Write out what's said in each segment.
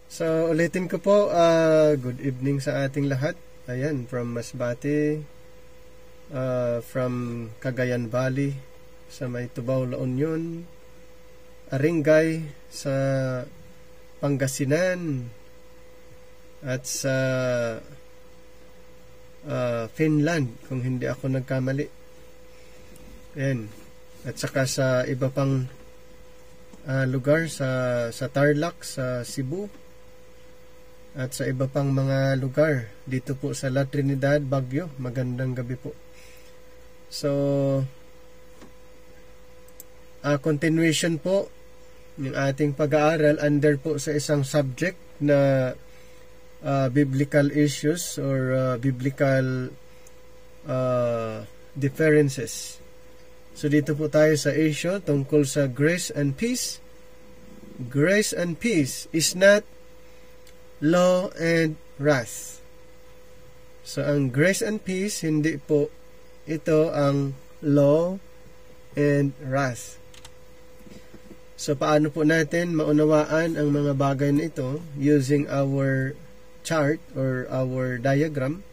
So, ulitin ko po, good evening sa ating lahat. Ayan, from Masbate, from Cagayan Valley, sa may Tubao, La Union, Aringay, sa Pangasinan, at sa Finland, kung hindi ako nagkamali. Ayan, at saka sa iba pang lugar, sa Tarlac, sa Cebu, at sa iba pang mga lugar dito po sa La Trinidad, Baguio. Magandang gabi po. So, continuation po ng ating pag-aaral under po sa isang subject na biblical issues or biblical differences. So, dito po tayo sa issue tungkol sa grace and peace. Grace and peace is not law and wrath. So, ang grace and peace, hindi po ito ang law and wrath. So, paano po natin maunawaan ang mga bagay na ito using our chart or our diagram?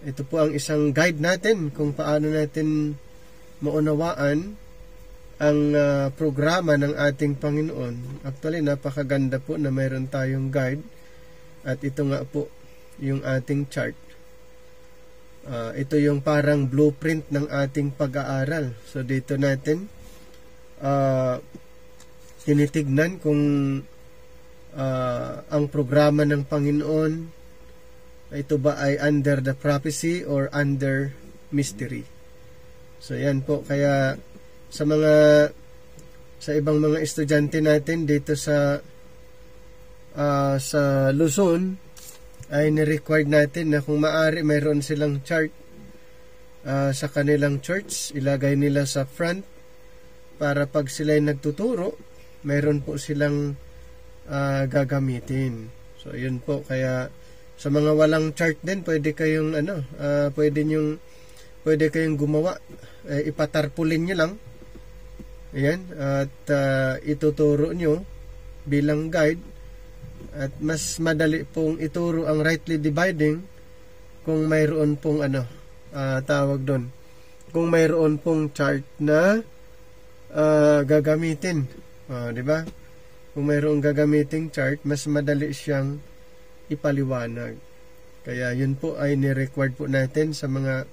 Ito po ang isang guide natin kung paano natin maunawaan ang programa ng ating Panginoon. Actually, napakaganda po na mayroon tayong guide. At ito nga po yung ating chart. Ito yung parang blueprint ng ating pag-aaral. So, dito natin tinitignan kung ang programa ng Panginoon, ito ba ay under the prophecy or under mystery. So, yan po. Kaya sa ibang mga estudyante natin dito sa Luzon, ay ni-required natin na kung maaari mayroon silang chart sa kanilang church, ilagay nila sa front para pag sila'y nagtuturo, mayroon po silang gagamitin. So, yun po. Kaya sa mga walang chart din, pwede kayong pwede kayong gumawa. Ipatarpulin nyo lang. Ayan, at ituturo nyo bilang guide, at mas madali pong ituro ang rightly dividing kung mayroon pong tawag doon, kung mayroon pong chart na gagamitin, di ba? Kung mayroong gagamiting chart, mas madali siyang ipaliwanag. Kaya yun po ay ni-required po natin sa mga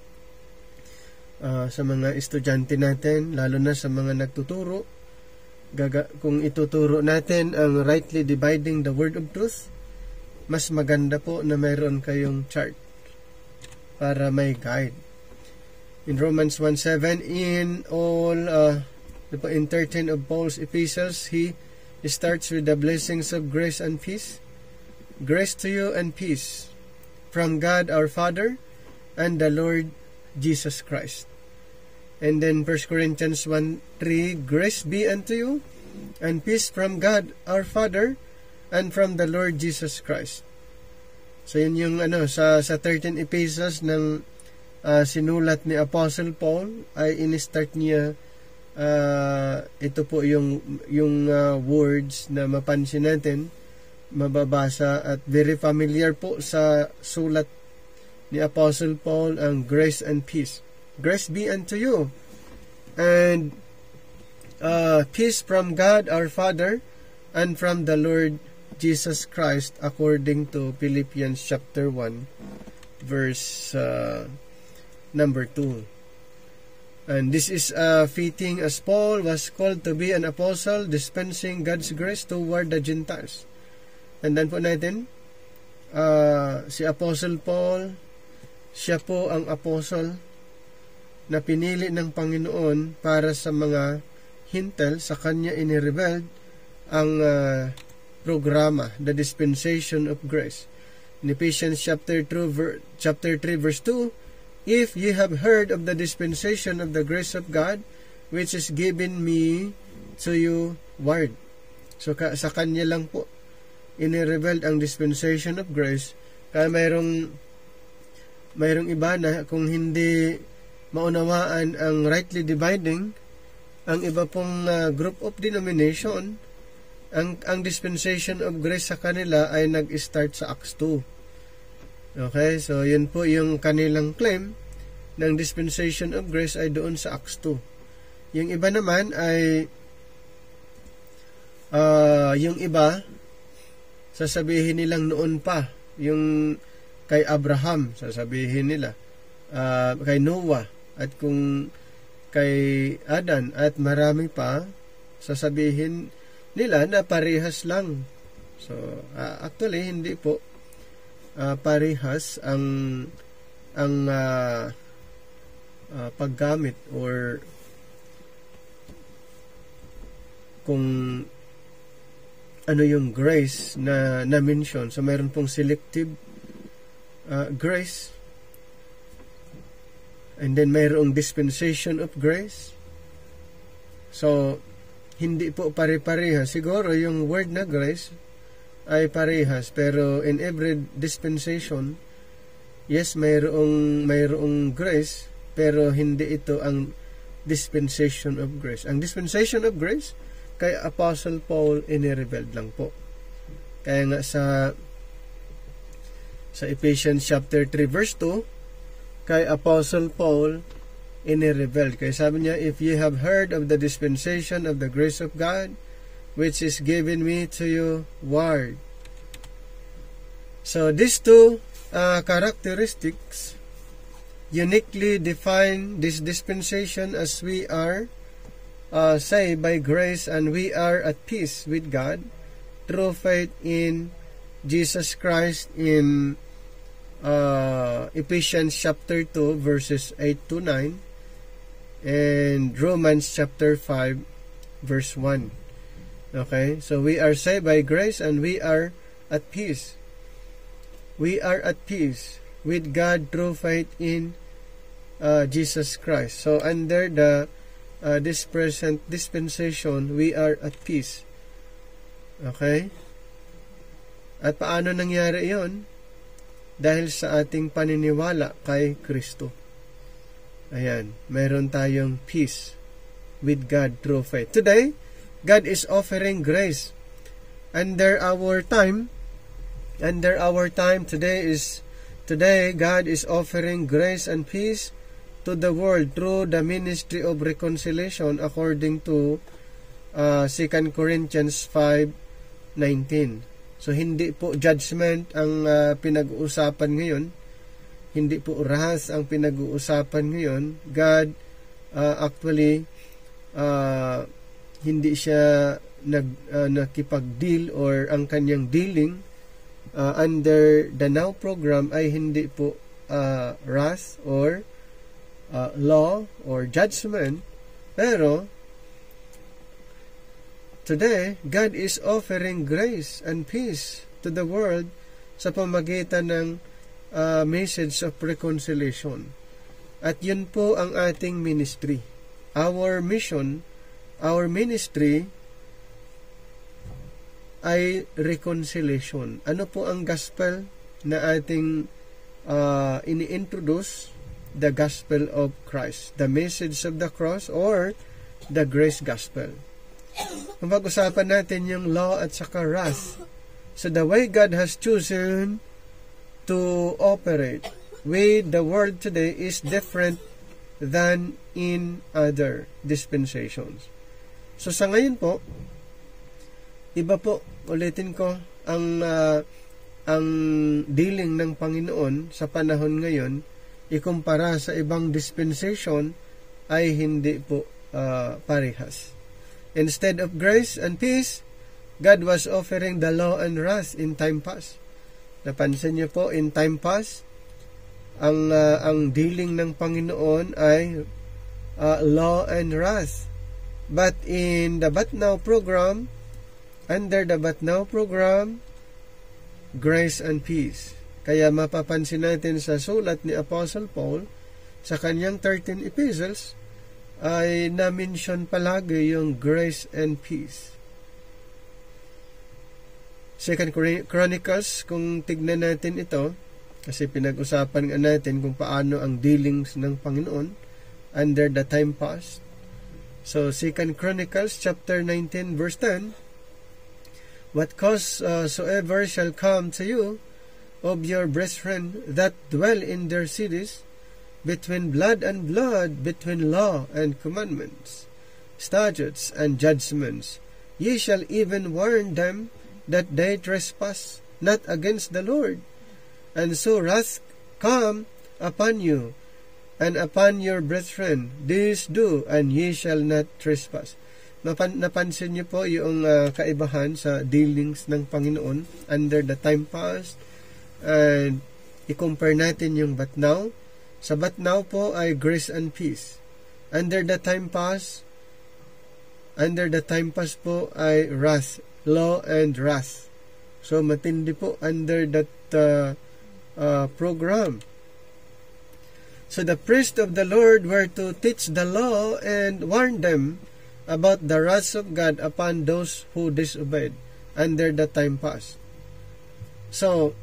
estudyante natin, lalo na sa mga nagtuturo. Kung ituturo natin ang rightly dividing the word of truth, mas maganda po na mayroon kayong chart para may guide. In Romans 1:7, in 13 of Paul's epistles, he starts with the blessings of grace and peace. Grace to you and peace from God our Father and the Lord Jesus Christ. And then 1 Corinthians 1:3, grace be unto you and peace from God our Father and from the Lord Jesus Christ. So yun yung sa 13 epistles ng sinulat ni Apostle Paul, ay in-start niya ito po yung words na mapansin natin, mababasa, at very familiar po sa sulat ni Apostle Paul, ang grace and peace. Grace be unto you and peace from God our Father and from the Lord Jesus Christ, according to Philippians chapter 1 verse number 2. And this is fitting, as Paul was called to be an apostle, dispensing God's grace toward the Gentiles. And then po natin, si Apostle Paul, siya po ang apostle na pinili ng Panginoon para sa mga hintel. Sa kanya inirevealed ang programa, the dispensation of grace. In Ephesians chapter 3 verse 2, if ye have heard of the dispensation of the grace of God, which is given me to you ward. So sa kanya lang po inirevealed ang dispensation of grace. Kaya mayroong iba na kung hindi maunawaan ang rightly dividing, ang iba pong group of denomination Ang dispensation of grace sa kanila ay nag-start sa Acts 2. Okay, so yun po yung kanilang claim ng dispensation of grace ay doon sa Acts 2. Yung iba naman ay yung iba sasabihin nilang noon pa, yung kay Abraham sasabihin nila, kay Noah, at kung kay Adan at marami pa, sasabihin nila na parehas lang. So actually hindi po parehas ang paggamit or kung ano yung grace na mention. So mayroon pong selective grace, and then mayroong dispensation of grace. So hindi po pare-parehas. Siguro yung word na grace ay parehas, pero in every dispensation, yes, mayroong grace, pero hindi ito ang dispensation of grace. Ang dispensation of grace kay Apostle Paul inirevealed lang po. Kaya nga sa Ephesians chapter 3 verse 2, kay Apostle Paul inirevealed. Kaya sabi niya, if ye have heard of the dispensation of the grace of God, which is given me to you ward. So these two characteristics uniquely define this dispensation, as we are saved by grace and we are at peace with God through faith in Jesus Christ, in Ephesians chapter 2 verses 8 to 9 and Romans chapter 5 verse 1. Okay, so we are saved by grace and we are at peace. We are at peace with God through faith in Jesus Christ. So under this present dispensation, we are at peace. Okay? At paano nangyari yon? Dahil sa ating paniniwala kay Kristo. Ayan, mayroon tayong peace with God through faith. Today, God is offering grace. Under our time, today God is offering grace and peace to the world through the ministry of reconciliation according to 2 Corinthians 5:19. So hindi po judgment ang pinag-uusapan ngayon. Hindi po rahas ang pinag-uusapan ngayon. God actually hindi siya nakipag-deal or ang kanyang dealing under the Now program ay hindi po wrath or law or judgment. Pero today, God is offering grace and peace to the world sa pamagitan ng message of reconciliation. At yun po ang ating ministry. Our mission, our ministry ay reconciliation. Ano po ang gospel na ating ini-introduce? The gospel of Christ. The message of the cross or the grace gospel. Kung pag-usapan natin yung law at saka wrath. So the way God has chosen to operate with the world today is different than in other dispensations. So sa ngayon po, iba po, ulitin ko, ang dealing ng Panginoon sa panahon ngayon, ikumpara sa ibang dispensation, ay hindi po parehas. Instead of grace and peace, God was offering the law and wrath in time past. Napansin niyo po, in time past, ang dealing ng Panginoon ay law and wrath. But in the But Now program, under the But Now program, grace and peace. Kaya mapapansin natin sa sulat ni Apostle Paul sa kanyang 13 epistles ay na-mention palagi yung grace and peace. 2 Chronicles, kung tignan natin ito, kasi pinag-usapan nga natin kung paano ang dealings ng Panginoon under the time past. So 2 Chronicles chapter 19 verse 10, What cause soever shall come to you of your brethren that dwell in their cities, between blood and blood, between law and commandments, statutes and judgments, ye shall even warn them that they trespass not against the Lord, and so wrath come upon you and upon your brethren. This do, and ye shall not trespass. Napansin niyo po yung kaibahan sa dealings ng Panginoon under the time past, and i-compare natin yung but now. Sa but now po ay grace and peace. Under the time past po ay wrath, law and wrath. So matindi po under that program. So the priests of the Lord were to teach the law and warn them about the wrath of God upon those who disobeyed under the time past. So,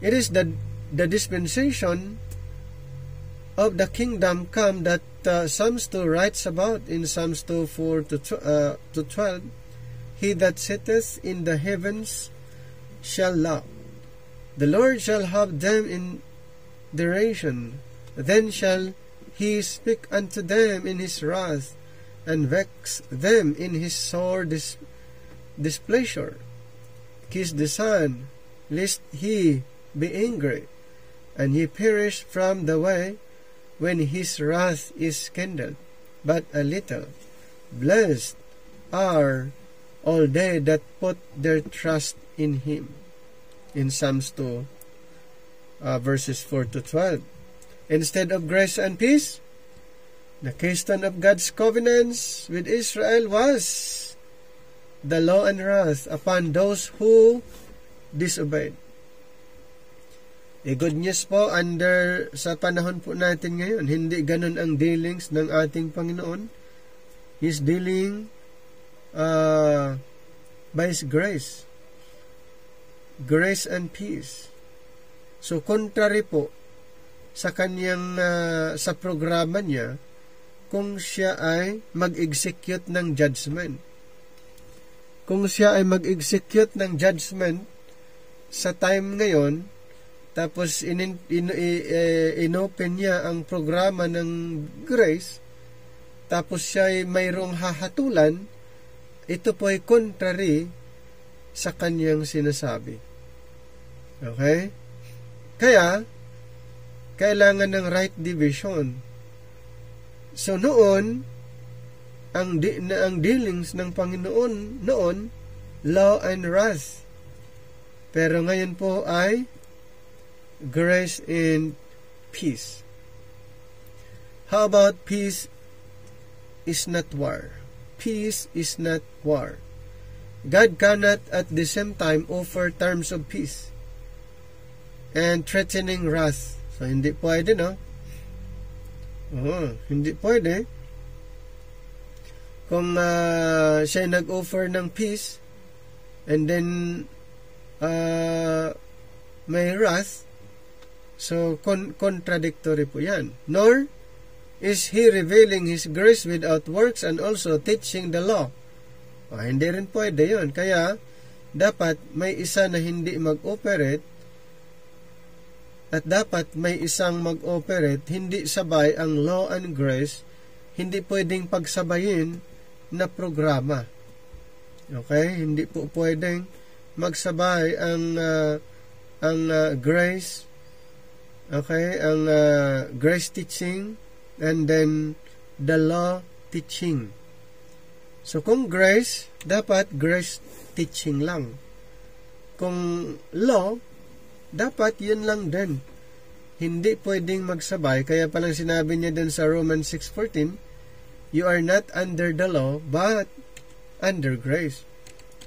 it is the dispensation of the kingdom come that Psalms 2 writes about in Psalms 2, 4 to 12. He that sitteth in the heavens shall laugh. The Lord shall have them in derision. Then shall he speak unto them in his wrath, and vex them in his sore displeasure. Kiss the Son, lest he be angry, and ye perish from the way, when his wrath is kindled but a little. Blessed are all they that put their trust in him. In Psalms 2, verses 4 to 12. Instead of grace and peace, the keystone of God's covenants with Israel was the law and wrath upon those who disobeyed. Good news po, sa panahon po natin ngayon, hindi ganun ang dealings ng ating Panginoon. He's dealing by His grace. Grace and peace. So, contrary po sa kanyang, sa programa niya, kung siya ay mag-execute ng judgment. Kung siya ay mag-execute ng judgment sa time ngayon, tapos inopen niya ang programa ng grace, tapos siya ay mayroong hahatulan, ito po ay contrary sa kanyang sinasabi. Okay? Kaya, kailangan ng right division. So noon, ang dealings ng Panginoon noon, law and wrath. Pero ngayon po ay grace and peace. How about peace is not war? Peace is not war. God cannot at the same time offer terms of peace and threatening wrath. So hindi pwede, no? Hindi pwede. Kung siya nag-offer ng peace and then may wrath, so contradictory po yan. Nor is He revealing His grace without works and also teaching the law. Hindi rin pwede yun. Kaya dapat may isa na hindi mag-operate at dapat may isang mag-operate, hindi sabay ang law and grace, hindi pwedeng pagsabayin na programa. Okay? Hindi po pwedeng magsabay ang grace, okay, ang grace teaching and then the law teaching. So kung grace, dapat grace teaching lang. Kung law, dapat yun lang din. Hindi pwedeng magsabay. Kaya palang sinabi niya din sa Romans 6:14, you are not under the law, but under grace.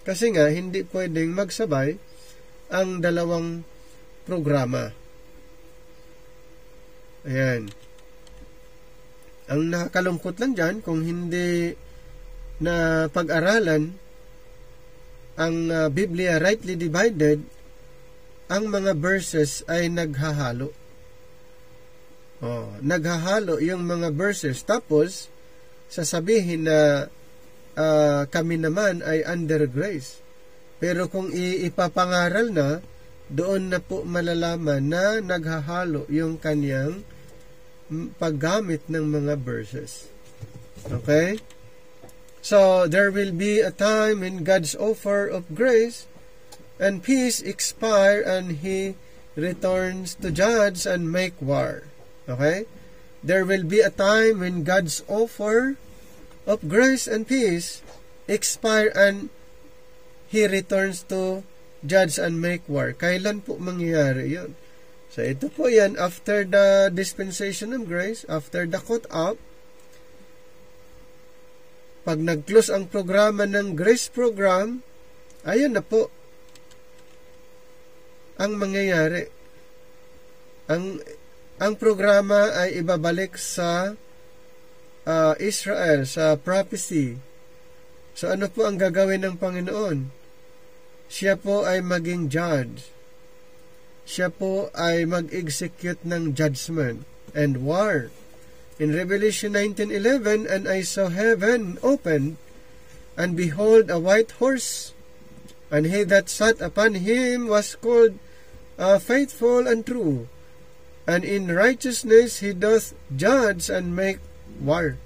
Kasi nga, hindi pwedeng magsabay ang dalawang programa. Ayan. Ang nakakalungkot lang dyan, kung hindi na pag-aralan ang Biblia rightly divided, ang mga verses ay naghahalo. Naghahalo yung mga verses. Tapos, sasabihin na kami naman ay under grace. Pero kung ipapangaral na, doon na po malalaman na naghahalo yung kanyang paggamit ng mga verses. Okay? So, there will be a time when God's offer of grace and peace expire and He returns to judge and make war. Okay? There will be a time when God's offer of grace and peace expire and He returns to judge and make war. Kailan po mangyayari yun? So, ito po yan, after the dispensation of grace, after the caught up, pag nag-close ang programa ng grace program, ayun na po ang mangyayari. Ang programa ay ibabalik sa Israel, sa prophecy. So ano po ang gagawin ng Panginoon? Siya po ay maging judge. Siya po ay mag-execute ng judgment and war. In Revelation 19:11, and I saw heaven opened, and behold a white horse, and he that sat upon him was called faithful and true, and in righteousness he doth judge and make war.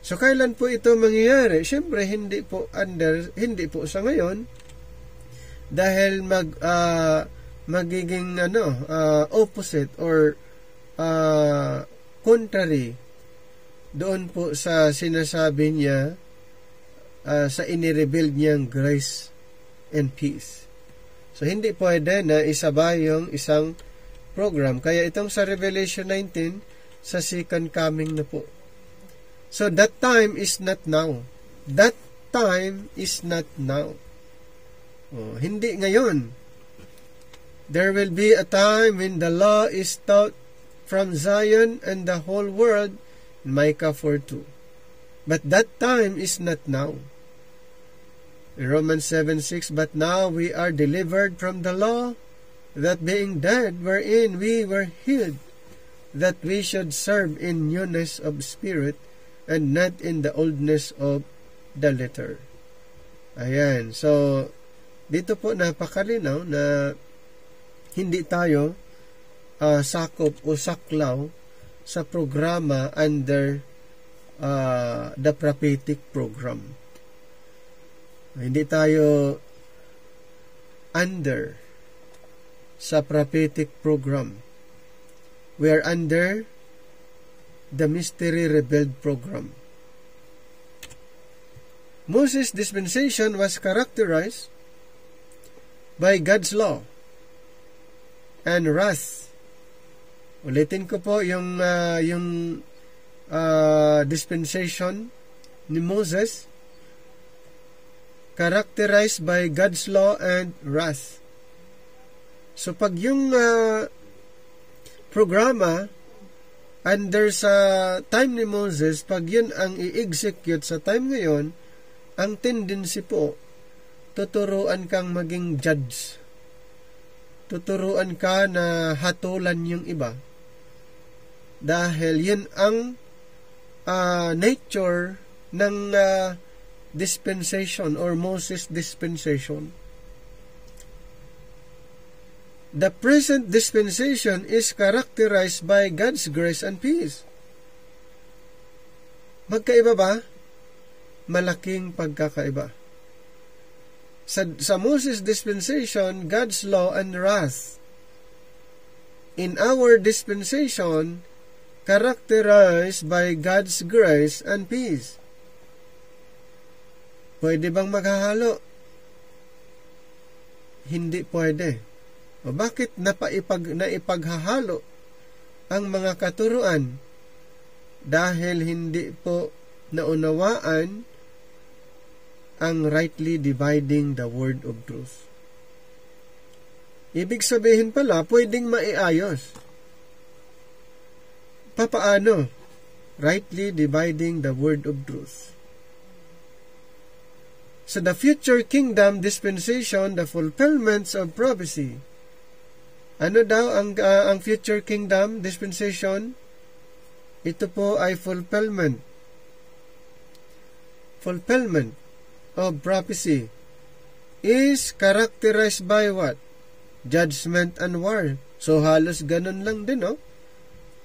So kailan po ito mangyayari? Siyempre hindi po sa ngayon, dahil magiging opposite or contrary doon po sa sinasabi niya sa inirebuild niyang grace and peace. So hindi pwede na isabay yung isang program. Kaya itong sa Revelation 19, sa second coming na po. So that time is not now. That time is not now. Hindi ngayon. There will be a time when the law is taught from Zion and the whole world, Micah 4:2. But that time is not now. In Romans 7:6, but now we are delivered from the law, that being dead wherein we were hid, that we should serve in newness of spirit, and not in the oldness of the letter. Ayan. So, dito po napakalinaw na hindi tayo sakop o saklaw sa programa under the prophetic program. Hindi tayo under sa prophetic program. We are under the mystery revealed program. Moses' dispensation was characterized by God's law and wrath. Ulitin ko po yung dispensation ni Moses, characterized by God's law and wrath. So pag yung programa under sa time ni Moses, pag yun ang i-execute sa time ngayon, ang tendency po, tuturuan kang maging judge. Tuturuan ka na hatulan yung iba. Dahil yun ang nature ng dispensation or Moses dispensation. The present dispensation is characterized by God's grace and peace. Magkaiba ba? Malaking pagkakaiba. Sa Moses dispensation, God's law and wrath. In our dispensation, characterized by God's grace and peace. Pwede bang maghahalo? Hindi pwede. O bakit naipaghahalo ang mga katuruan? Dahil hindi po naunawaan ang rightly dividing the word of truth. Ibig sabihin pala, pwedeng maiayos. Papaano? Rightly dividing the word of truth. So the future kingdom dispensation, the fulfillments of prophecy. Ano daw ang future kingdom dispensation? Ito po ay fulfillment. Fulfillment of prophecy. is characterized by what? Judgment and war. So halos ganun lang din, no?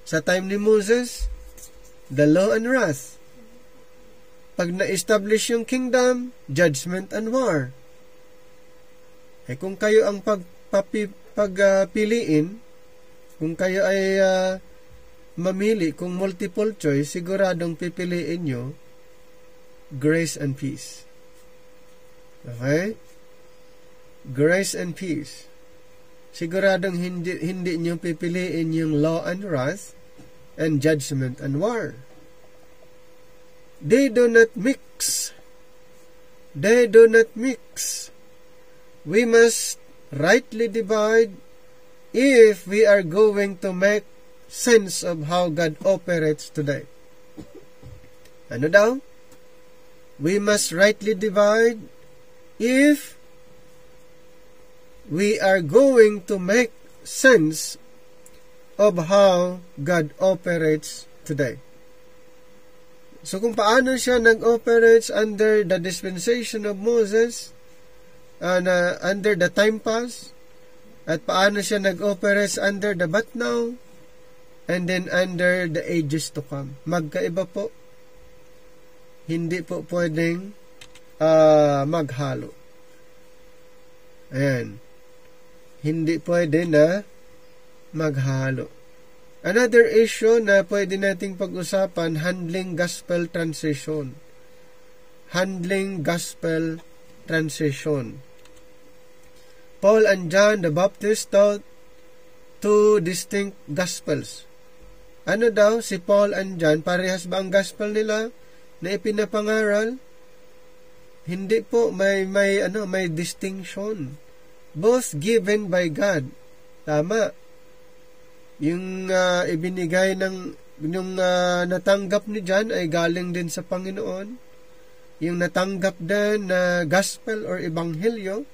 Sa time ni Moses, the law and wrath. Pag na-establish yung kingdom, judgment and war. Eh kung kayo ang pagpiliin, kung kayo ay mamili, kung multiple choice, siguradong pipiliin nyo grace and peace. Okay? Grace and peace. Siguradong hindi nyo pipiliin yung law and wrath and judgment and war. They do not mix. They do not mix. We must rightly divide if we are going to make sense of how God operates today. Ano daw? We must rightly divide if we are going to make sense of how God operates today. So kung paano siya nag-operates under the dispensation of Moses, under the time pass, at paano siya nag-operates under the but now, and then under the ages to come. Magkaiba po. Hindi po pwedeng maghalo. Ayan. Hindi pwede na maghalo. Another issue na pwede nating pag-usapan, handling gospel transition. Handling gospel transition. Paul and John the Baptist taught two distinct gospels. Ano daw si Paul and John, parehas ba ang gospel nila na ipinapangaral? Hindi po, may distinction. Both given by God. Tama. Yung ibinigay yung natanggap ni John ay galing din sa Panginoon. Yung natanggap din na gospel or ebanghelyo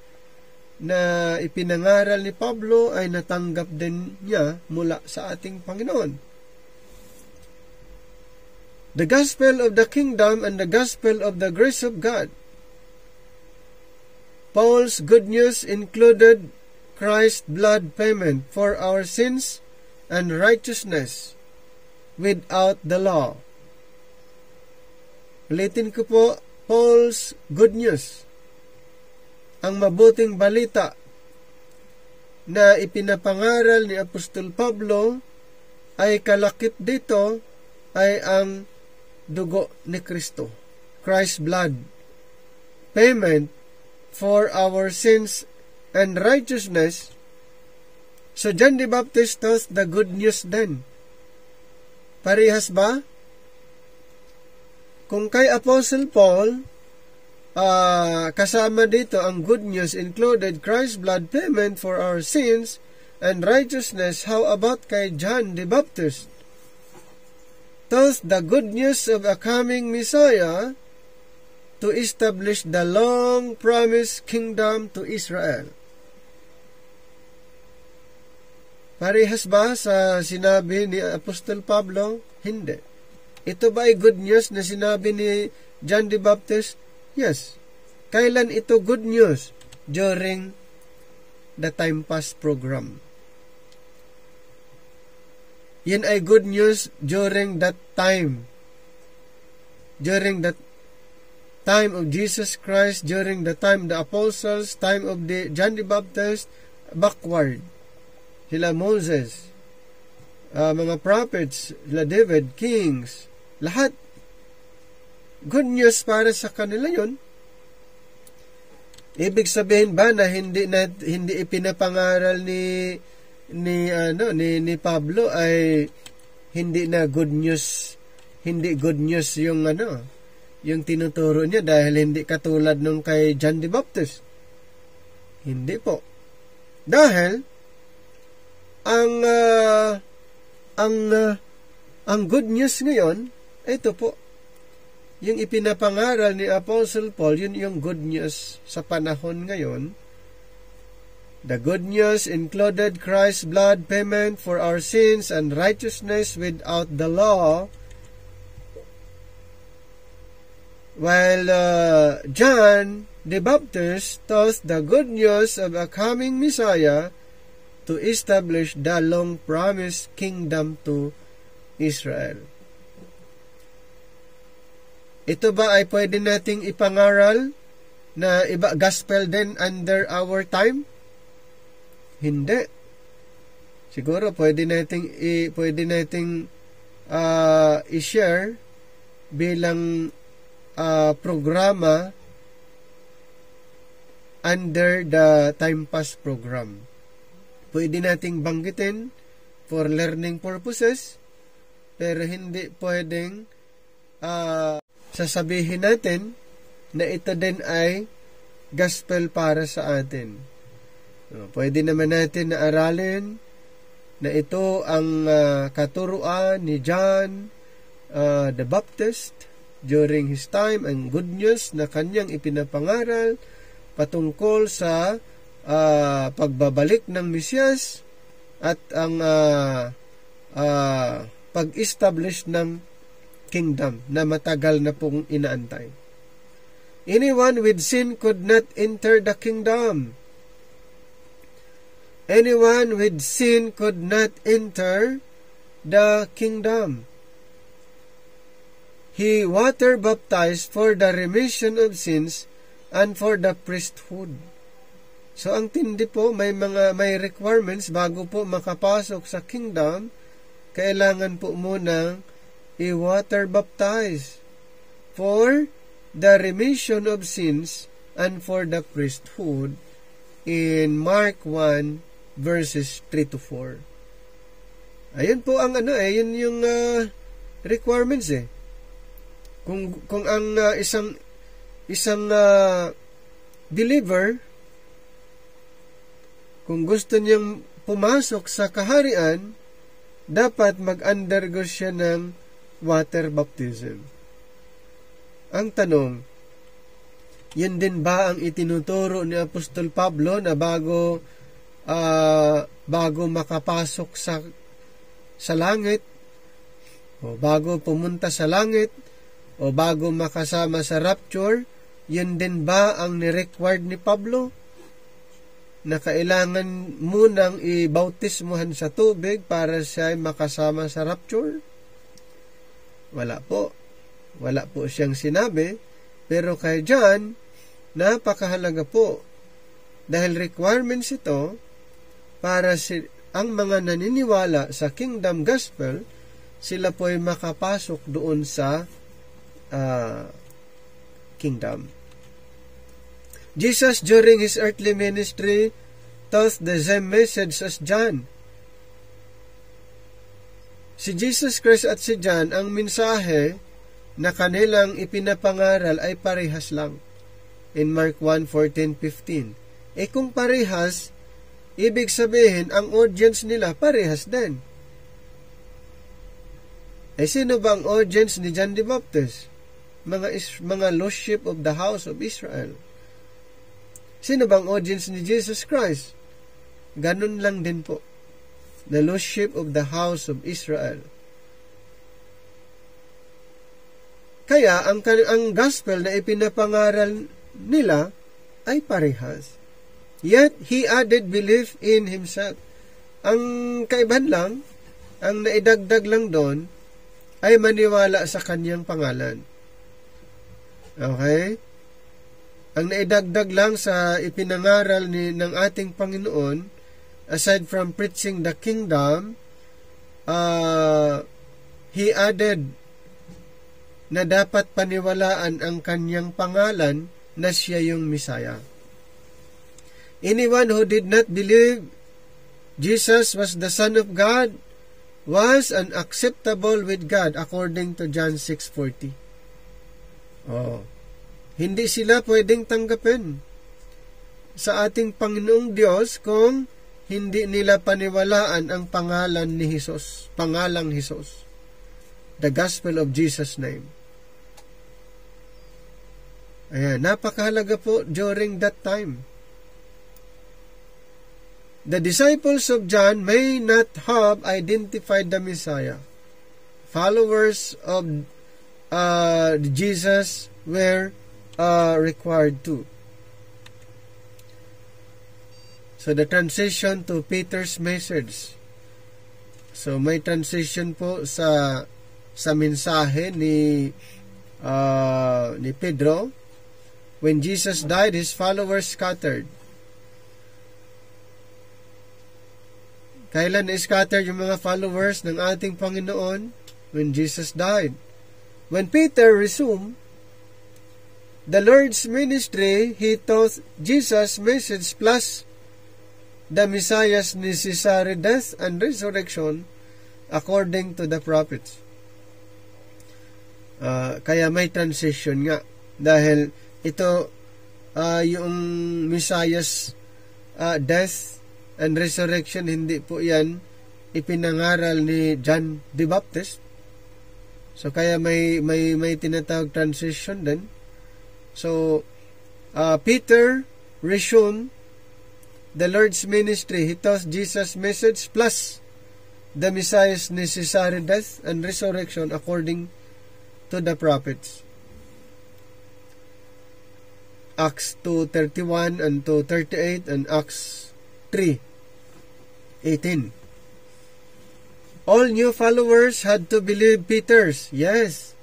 na ipinangaral ni Pablo ay natanggap din niya mula sa ating Panginoon. The gospel of the kingdom and the gospel of the grace of God. Paul's good news included Christ's blood payment for our sins and righteousness without the law. Ulitin ko po, Paul's good news, ang mabuting balita na ipinapangaral ni Apostol Pablo ay kalakip dito ay ang dugo ni Kristo. Christ's blood payment for our sins and righteousness. So John the Baptist tells the good news then. Parehas ba? Kung kay Apostle Paul, kasama dito ang good news included Christ's blood payment for our sins and righteousness, how about kay John the Baptist? Tells the good news of a coming Messiah to establish the long-promised kingdom to Israel. Parehas ba sa sinabi ni Apostol Pablo? Hindi. Ito ba ay good news na sinabi ni John the Baptist? Yes. Kailan ito good news? During the time pass program. Yan ay good news during that time. During that time of Jesus Christ, during the time of the apostles, time of the John the Baptist, backward. Sila Moses, mga prophets, sila David, kings, lahat. Good news para sa kanila yun. Ibig sabihin ba na hindi ipinapangaral ni Pablo ay hindi na good news, hindi good news yung yung tinuturo niya dahil hindi katulad nung kay John the Baptist. Hindi po. Dahil ang good news ngayon, ito po, yung ipinapangaral ni Apostle Paul, yun yung good news sa panahon ngayon. The good news included Christ's blood payment for our sins and righteousness without the law, while John the Baptist taught the good news of a coming Messiah to establish the long-promised kingdom to Israel. Ito ba ay pwede nating ipangaral na iba gospel din under our time? Hindi. Siguro pwede nating i-share bilang programa under the Time Pass program. Pwede nating banggitin for learning purposes, pero hindi pwedeng sasabihin natin na ito din ay gospel para sa atin. Pwede naman natin na aralin na ito ang katuruan ni John the Baptist during his time, ang good news na kanyang ipinapangaral patungkol sa pagbabalik ng Mesiyas at ang pag-establish ng kingdom na matagal na pong inaantay. Anyone with sin could not enter the kingdom. Anyone with sin could not enter the kingdom. He water baptized for the remission of sins and for the priesthood. So ang tindi po, may requirements bago po makapasok sa kingdom. Kailangan po muna i-water baptize for the remission of sins and for the priesthood in Mark 1 verses 3 to 4. Ayun po ang yun yung requirements eh. Kung ang isang believer, kung gusto niyang pumasok sa kaharian, dapat mag-undergo siya ng water baptism. Ang tanong, yun din ba ang itinuturo ni Apostol Pablo na bago makapasok sa langit, o bago pumunta sa langit, o bago makasama sa rapture, yun din ba ang ni-required ni Pablo? Na kailangan munang i-bautismuhan sa tubig para siya makasama sa rapture? Wala po. Wala po siyang sinabi. Pero kay John, napakahalaga po. Dahil requirements ito para ang mga naniniwala sa kingdom gospel, sila po ay makapasok doon sa kingdom. Jesus, during his earthly ministry, taught the same message as John. Si Jesus Christ at si John, ang mensahe na kanilang ipinapangaral ay parehas lang. In Mark 1:14-15. Kung parehas, ibig sabihin, ang audience nila parehas din. Sino ba ang audience ni John the Baptist? Mga lost sheep of the house of Israel. Sino bang audience ni Jesus Christ? Ganun lang din po. The lost sheep of the house of Israel. Kaya, ang gospel na ipinapangaral nila ay parehas. Yet, he added belief in himself. Ang kaibahan lang, ang naidagdag lang doon, ay maniwala sa kanyang pangalan. Okay? Ang naidagdag lang sa ipinangaral ng ating Panginoon, aside from preaching the kingdom, he added na dapat paniwalaan ang kanyang pangalan na siya yung Messiah. Anyone who did not believe Jesus was the Son of God was unacceptable with God according to John 6:40. Hindi sila pwedeng tanggapin sa ating Panginoong Diyos kung hindi nila paniwalaan ang pangalan ni Jesus, pangalang Jesus. The Gospel of Jesus' name. Ayan, napakahalaga po during that time. The disciples of John may not have identified the Messiah. Followers of Jesus were required to. So the transition to Peter's message. So may transition po sa mensahe ni Pedro. When Jesus died, his followers scattered. Kailan na-scatter yung mga followers ng ating Panginoon? When Jesus died. When Peter resumed the Lord's ministry, he taught Jesus' message plus the Messiah's necessary death and resurrection according to the prophets. Kaya may transition nga. Dahil ito, yung Messiah's death and resurrection, hindi po yan ipinangaral ni John the Baptist. So kaya may tinatawag transition din. So Peter resumed the Lord's ministry. He taught Jesus' message plus the Messiah's necessary death and resurrection according to the prophets. Acts 2:31 and 2:38 and Acts 3:18. All new followers had to believe Peter's. Yes.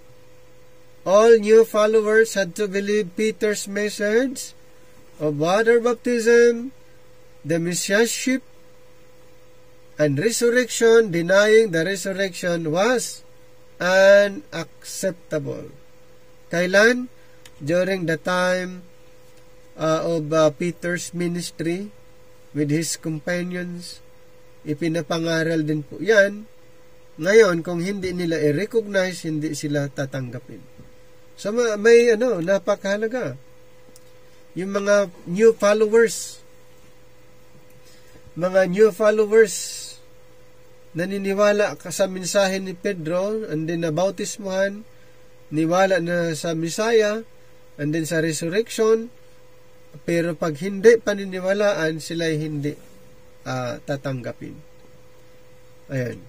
All new followers had to believe Peter's message of water baptism, the messiahship, and resurrection. Denying the resurrection was unacceptable. Kailan? During the time of Peter's ministry with his companions. Ipinapangaral din po yan. Ngayon, kung hindi nila i-recognize, hindi sila tatanggapin. So, may napakahalaga. Yung mga new followers, naniniwala ka sa mensahe ni Pedro, and then nabautismuhan, niwala na sa Messiah, and then sa resurrection, pero pag hindi paniniwalaan, sila hindi tatanggapin. Ayan.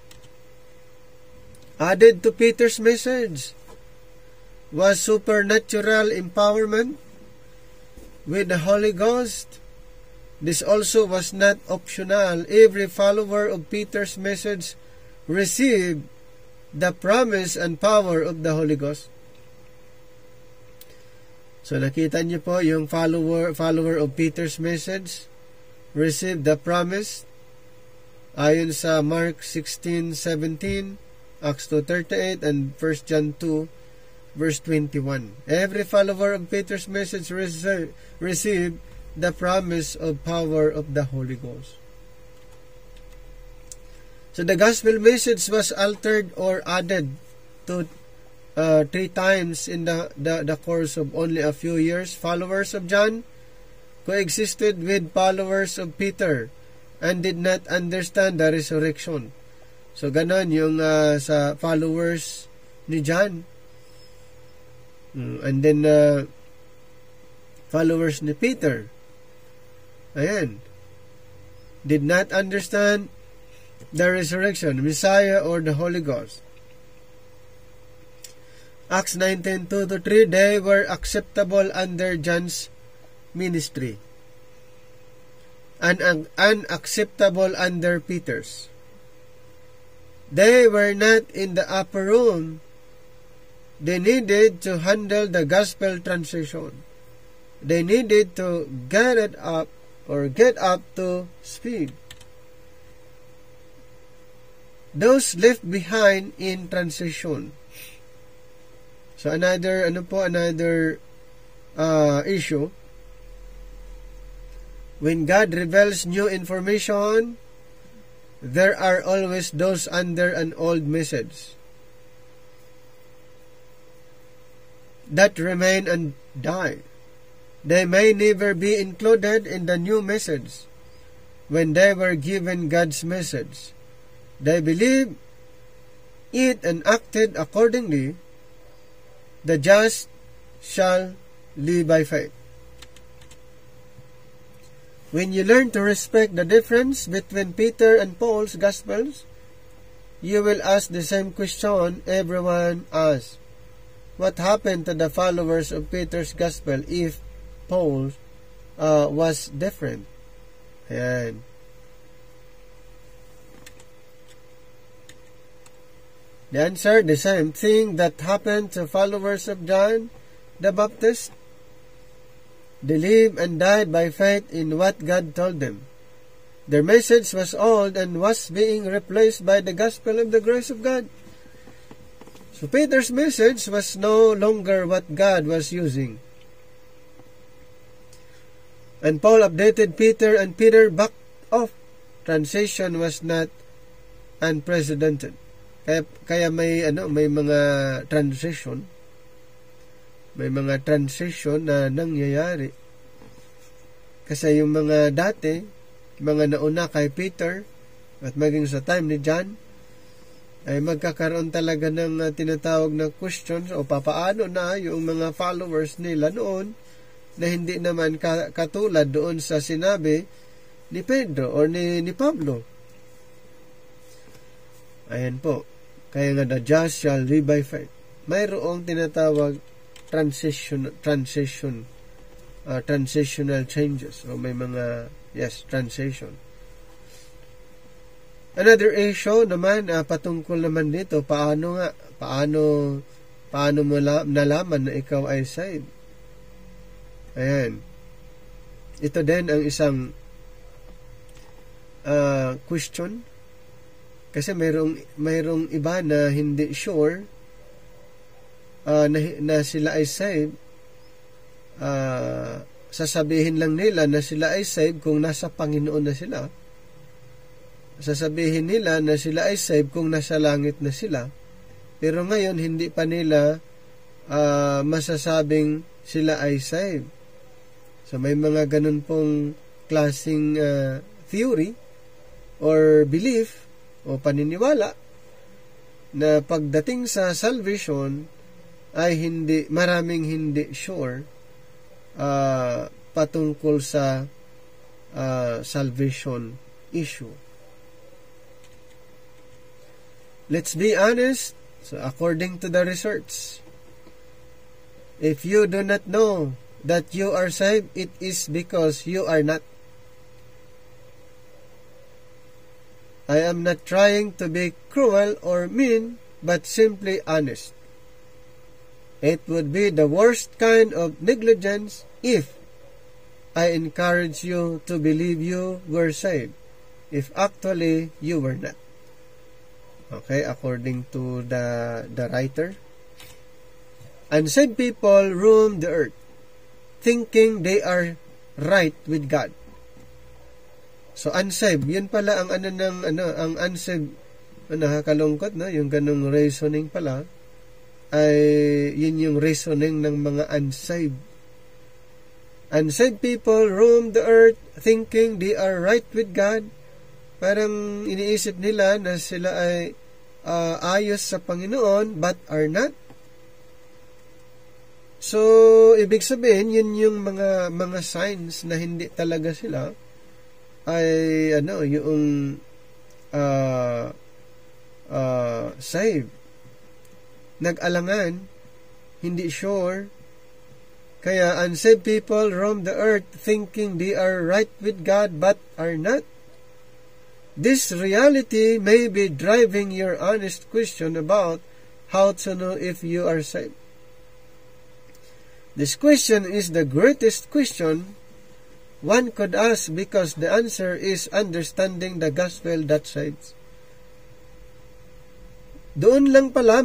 Added to Peter's message was supernatural empowerment with the Holy Ghost. This also was not optional. Every follower of Peter's message received the promise and power of the Holy Ghost. So nakita niyo po yung follower of Peter's message received the promise ayon sa Mark 16:17, Acts 2:38 and 1 John 2 verse 21. Every follower of Peter's message received the promise of power of the Holy Ghost. So the gospel message was altered or added to 3 times in the course of only a few years. Followers of John coexisted with followers of Peter and did not understand the resurrection. So ganon yung sa followers ni John. And then followers ni Peter, ayan, did not understand the resurrection, Messiah, or the Holy Ghost. Acts 19:2-3, they were acceptable under John's ministry and unacceptable under Peter's. They were not in the upper room. They needed to handle the gospel transition. They needed to get up to speed. Those left behind in transition. So another issue. When God reveals new information, there are always those under an old message that remain and die. They may never be included in the new message when they were given God's message. They believed it and acted accordingly. The just shall live by faith. When you learn to respect the difference between Peter and Paul's Gospels, you will ask the same question everyone asks. What happened to the followers of Peter's Gospel if Paul was different? Ayan. The answer, the same thing that happened to followers of John the Baptist. They lived and died by faith in what God told them. Their message was old and was being replaced by the gospel of the grace of God. So Peter's message was no longer what God was using. And Paul updated Peter and Peter backed off. Transition was not unprecedented. Kaya may mga transition. May mga transition na nangyayari. Kasi yung mga dati, mga nauna kay Peter at maging sa time ni John, ay magkakaroon talaga ng tinatawag na questions o papaano na yung mga followers nila noon na hindi naman katulad doon sa sinabi ni Pedro o ni Pablo. Ayan po. Kaya nga, the just shall live by faith. Mayroong tinatawag transitional changes. O may mga, transition. Another issue naman, patungkol naman dito, paano mo nalaman na ikaw ay saved? Ayan. Ito din ang isang question. Kasi mayroong iba na hindi sure na sila ay saved. Sasabihin lang nila na sila ay saved kung nasa Panginoon na sila. Sasabihin nila na sila ay saved kung nasa langit na sila. Pero ngayon, hindi pa nila masasabing sila ay saved. So may mga ganun pong klaseng theory or belief o paniniwala na pagdating sa salvation ay maraming hindi sure patungkol sa salvation issue. Let's be honest. So according to the research, if you do not know that you are saved, it is because you are not. I am not trying to be cruel or mean, but simply honest. It would be the worst kind of negligence if I encourage you to believe you were saved, if actually you were not. Okay, according to the writer. Unsaved people roam the earth, thinking they are right with God. So unsaved, yun pala ang ang unsaved, nakakalungkot, no? Yung ganung reasoning pala ay yun yung reasoning ng mga unsaved. Unsaved people roam the earth thinking they are right with God. Parang iniisip nila na sila ay ayos sa Panginoon but are not. So ibig sabihin yun yung mga signs na hindi talaga sila ay yung saved. Nag-alangan, hindi sure. Kaya unsaved people roam the earth thinking they are right with God but are not. This reality may be driving your honest question about how to know if you are saved. This question is the greatest question one could ask because the answer is understanding the gospel that saves. Doon lang pala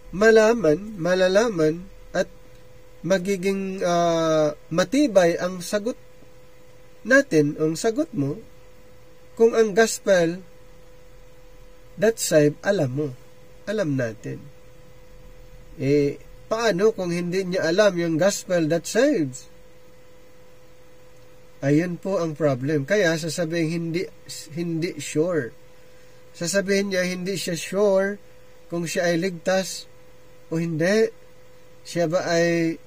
malalaman at magiging matibay ang sagot natin, ang sagot mo, kung ang gospel that save, alam natin. Paano kung hindi niya alam yung gospel that saves? Ayun po ang problem. Kaya sasabihin hindi sure. Sasabihin niya hindi siya sure kung siya ay ligtas o hindi. Siya ba ay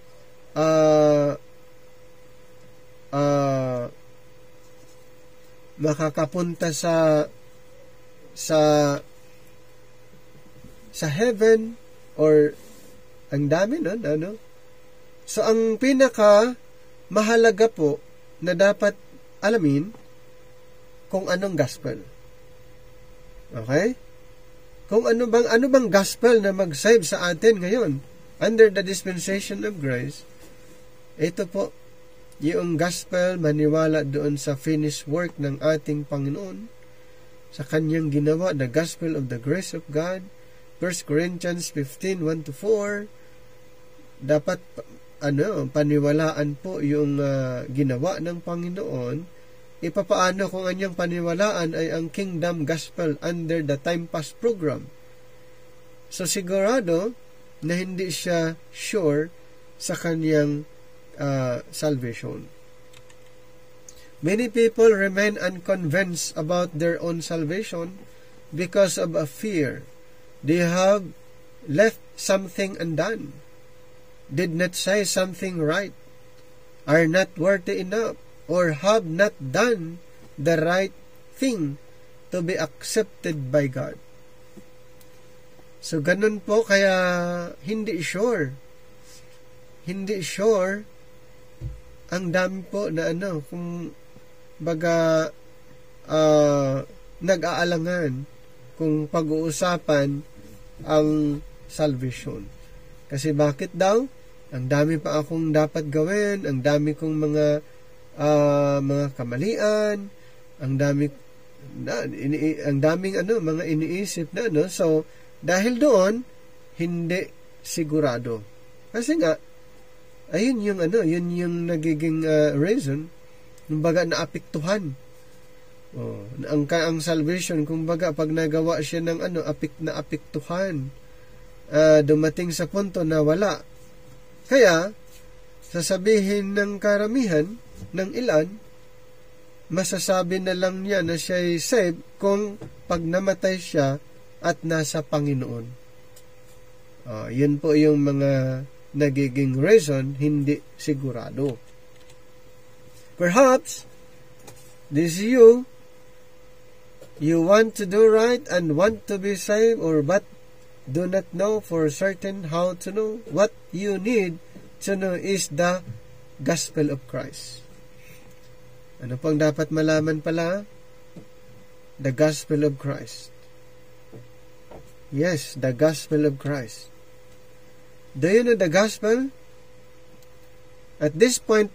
makakapunta sa heaven or ang dami nun, So ang pinaka mahalaga po na dapat alamin kung anong gospel. Okay? Kung ano bang gospel na mag-save sa atin ngayon under the dispensation of grace. Ito po, yung gospel maniwala doon sa finished work ng ating Panginoon, sa kanyang ginawa, the gospel of the grace of God. 1 Corinthians 15, 1-4. Dapat paniwalaan po yung ginawa ng Panginoon. Ipapaano kung anyang paniwalaan ay ang kingdom gospel under the time pass program. So sigurado na hindi siya sure sa kanyang salvation. Many people remain unconvinced about their own salvation because of a fear. They have left something undone, did not say something right, are not worthy enough, or have not done the right thing to be accepted by God. So, ganun po, kaya hindi sure. Hindi sure ang dami po na kung baga nag-aalangan kung pag-uusapan ang salvation. Kasi bakit daw? Ang dami pa akong dapat gawin, ang dami kong mga kamalian, ang daming mga iniisip na so dahil doon hindi sigurado. Kasi nga ayun yung nagiging reason, kumbaga naapektuhan. Ang salvation, kumbaga pag nagawa siya ng naapektuhan, dumating sa punto na wala. Kaya sasabihin ng karamihan, ng ilan, masasabi na lang niya na siya ay saved kung pag namatay siya at nasa Panginoon. Yun po yung mga nagiging reason, hindi sigurado. Perhaps, this you want to do right and want to be saved, or but do not know for certain how to know. What you need to know is the gospel of Christ. Ano pang dapat malaman pala? The gospel of Christ. Yes, the gospel of Christ. Do you know the gospel? At this point,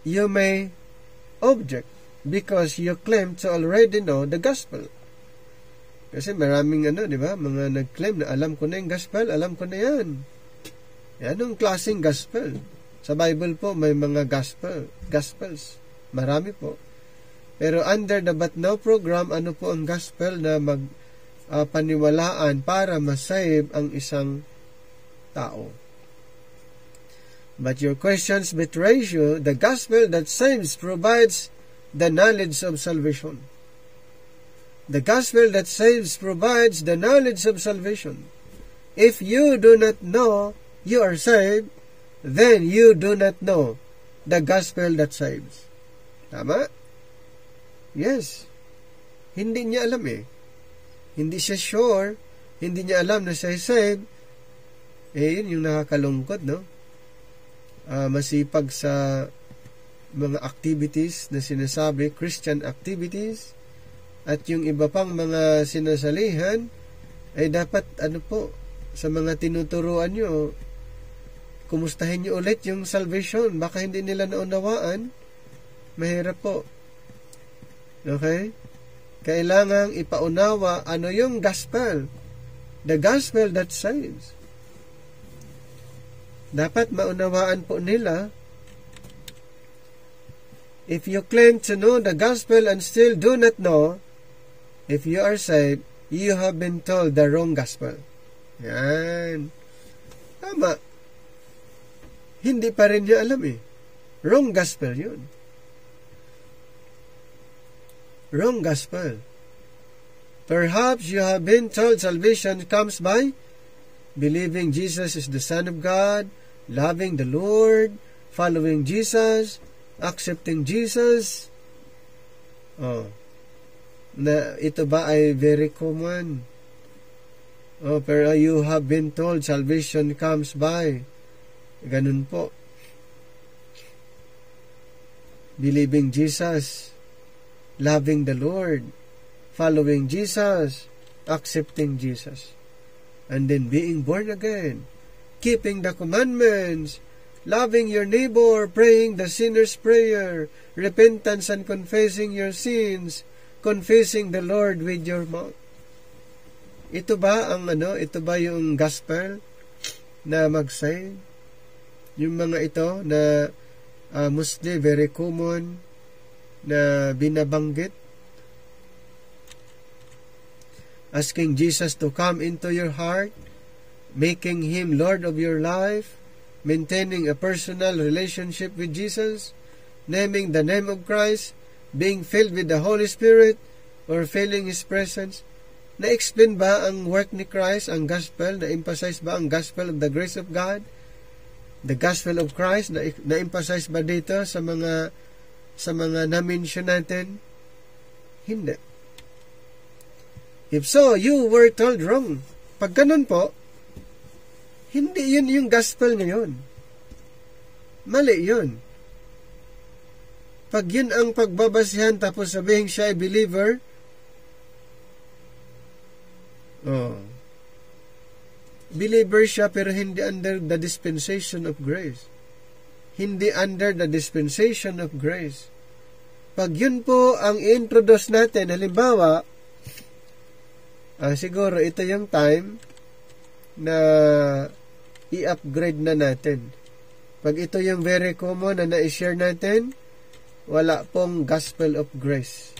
you may object because you claim to already know the gospel. Kasi maraming di ba, mga nag-claim na alam ko na yung gospel, alam ko na yan. Anong klaseng gospel? Sa Bible po, may mga gospels. Marami po. Pero under the But Now program, ano po ang gospel na paniwalaan para masave ang isang tao? But your questions betrays you. The gospel that saves provides the knowledge of salvation. The gospel that saves provides the knowledge of salvation. If you do not know you are saved, then you do not know the gospel that saves. Tama? Yes. Hindi niya alam Hindi siya sure. Hindi niya alam na siya saved. Yun yung nakakalungkot, no? Masipag sa mga activities na sinasabi, Christian activities, at yung iba pang mga sinasalihan, ay dapat, sa mga tinuturuan nyo, kumustahin nyo ulit yung salvation. Baka hindi nila naunawaan. Mahirap po. Okay? Kailangang ipaunawa ano yung gospel. The gospel that saves. Dapat maunawaan po nila. If you claim to know the gospel and still do not know, if you are saved, you have been told the wrong gospel. Yan. Tama. Hindi pa rin niya alam Wrong gospel yun. Wrong gospel. Perhaps you have been told salvation comes by believing Jesus is the Son of God, loving the Lord, following Jesus, accepting Jesus. Na ito ba ay very common? Pero you have been told salvation comes by. Ganun po. Believing Jesus, loving the Lord, following Jesus, accepting Jesus, and then being born again, keeping the commandments, loving your neighbor, praying the sinner's prayer, repentance and confessing your sins, confessing the Lord with your mouth. Ito ba yung gospel na mag-save? Yung mga ito na mostly very common na binabanggit. Asking Jesus to come into your heart, making Him Lord of your life, maintaining a personal relationship with Jesus, naming the name of Christ, being filled with the Holy Spirit, or feeling His presence. Na-explain ba ang work ni Christ, ang gospel? Na-emphasize ba ang gospel of the grace of God? The gospel of Christ, na-emphasize ba dito sa mga na-mention natin? Hindi. If so, you were told wrong. Pag ganun po, hindi yun yung gospel ngayon. Mali yun. Pag yun ang pagbabasihan tapos sabihin siya ay believer, believer siya pero hindi under the dispensation of grace. Hindi under the dispensation of grace. Pag yun po ang i-introduce natin, halimbawa, siguro ito yung time na i-upgrade na natin. Pag ito yung very common na na-share natin, wala pong gospel of grace.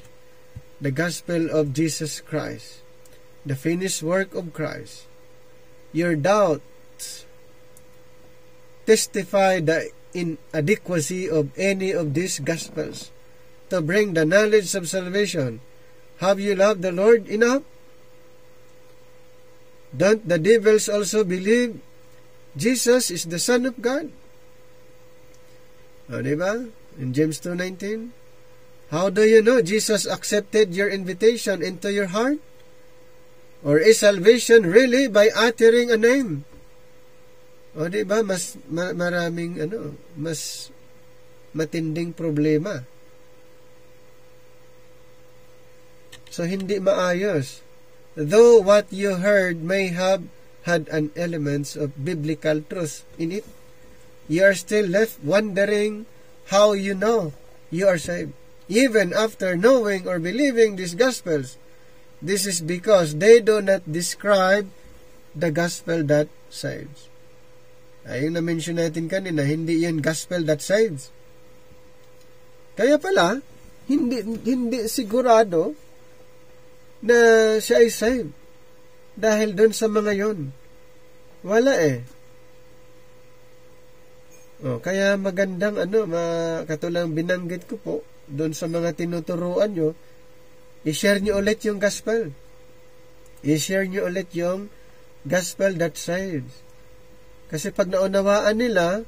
The gospel of Jesus Christ. The finished work of Christ. Your doubts testify the inadequacy of any of these gospels to bring the knowledge of salvation. Have you loved the Lord enough? Don't the devils also believe Jesus is the Son of God? Diba? In James 2:19, how do you know Jesus accepted your invitation into your heart? Or is salvation really by uttering a name? Diba? Maraming mas matinding problema. So, hindi maayos. Though what you heard may have had an elements of biblical truth in it, you are still left wondering how you know you are saved. Even after knowing or believing these gospels, this is because they do not describe the gospel that saves. Ayun na-mention natin kanina, hindi yan gospel that saves. Kaya pala, hindi sigurado na siya ay saved. Dahil doon sa mga yon. Wala eh. Kaya magandang katulang binanggit ko po, doon sa mga tinuturuan nyo, i-share nyo ulit yung gospel. I-share nyo ulit yung gospel that saves. Kasi pag naunawaan nila,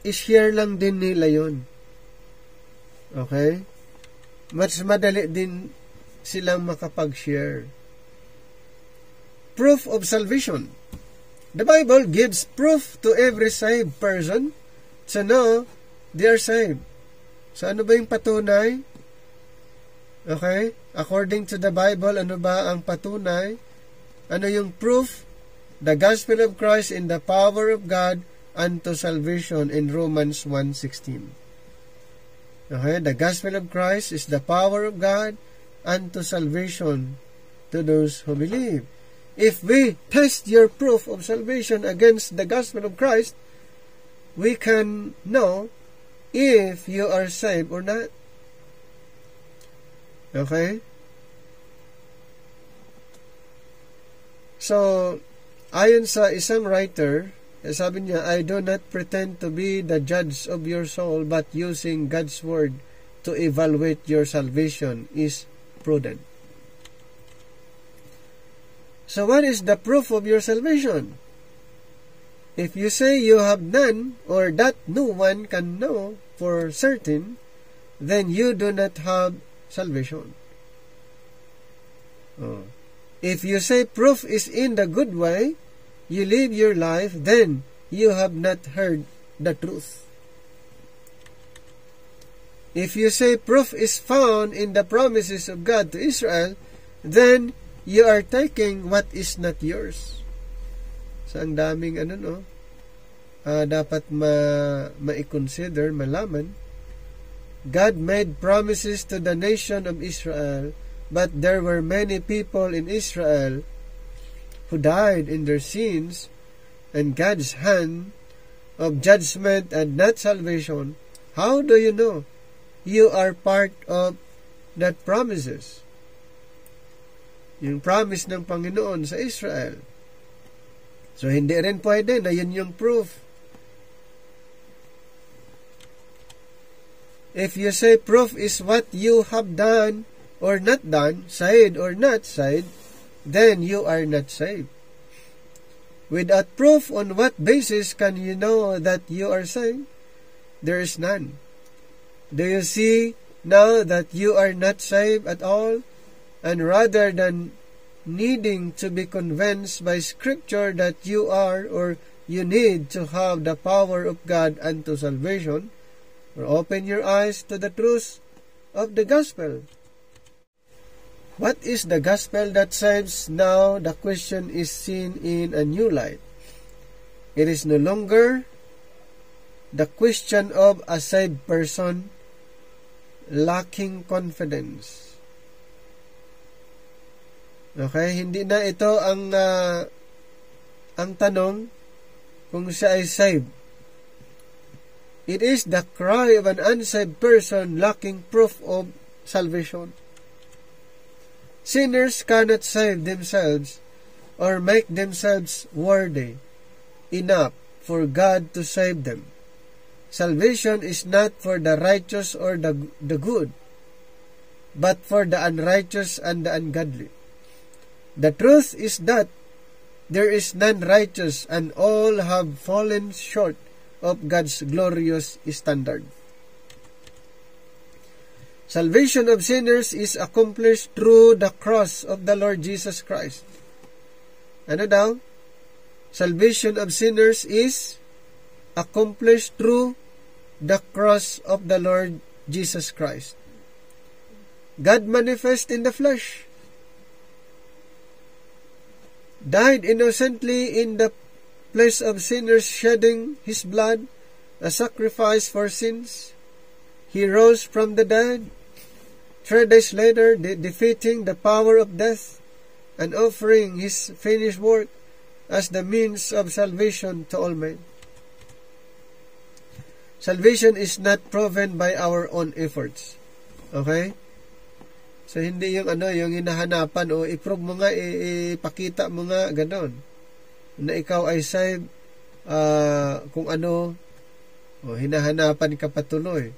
i-share lang din nila yun. Okay? Mas madali din silang makapag-share. Proof of salvation. The Bible gives proof to every saved person to know they are saved. So, ano ba yung patunay? Okay? According to the Bible, ano ba ang patunay? Ano yung proof? The gospel of Christ in the power of God unto salvation in Romans 1:16. Okay? The gospel of Christ is the power of God unto salvation to those who believe. If we test your proof of salvation against the gospel of Christ, we can know if you are saved or not. Okay? So, ayon sa isang writer, sabi niya, I do not pretend to be the judge of your soul, but using God's word to evaluate your salvation is prudent. So what is the proof of your salvation? If you say you have none, or that no one can know for certain, then you do not have salvation. If you say proof is in the good way, you live your life, then you have not heard the truth. If you say proof is found in the promises of God to Israel, then you are taking what is not yours. So, ang daming dapat ma-consider, malaman. God made promises to the nation of Israel, but there were many people in Israel who died in their sins, and God's hand of judgment and not salvation. How do you know you are part of that promises? Yung promise ng Panginoon sa Israel. So, hindi rin pwede na yun yung proof. If you say proof is what you have done or not done, said or not said, then you are not saved. Without proof, on what basis can you know that you are saved? There is none. Do you see now that you are not saved at all? And rather than needing to be convinced by Scripture that you are or you need to have the power of God unto salvation, or open your eyes to the truth of the gospel. What is the gospel that saves? Now the question is seen in a new light. It is no longer the question of a saved person lacking confidence. Okay, hindi na ito ang tanong kung siya ay saved. It is the cry of an unsaved person lacking proof of salvation. Sinners cannot save themselves or make themselves worthy enough for God to save them. Salvation is not for the righteous or the good, but for the unrighteous and the ungodly. The truth is that there is none righteous, and all have fallen short of God's glorious standard. Salvation of sinners is accomplished through the cross of the Lord Jesus Christ. Ano daw? Salvation of sinners is accomplished through the cross of the Lord Jesus Christ. God manifest in the flesh, died innocently in the place of sinners, shedding His blood, a sacrifice for sins. He rose from the dead 3 days later, defeating the power of death and offering His finished work as the means of salvation to all men. Salvation is not proven by our own efforts. Okay? So, hindi yung yung hinahanapan o i-prove mo nga, ipakita mo nga, ganon. Na ikaw ay saved, kung hinahanapan ka patuloy.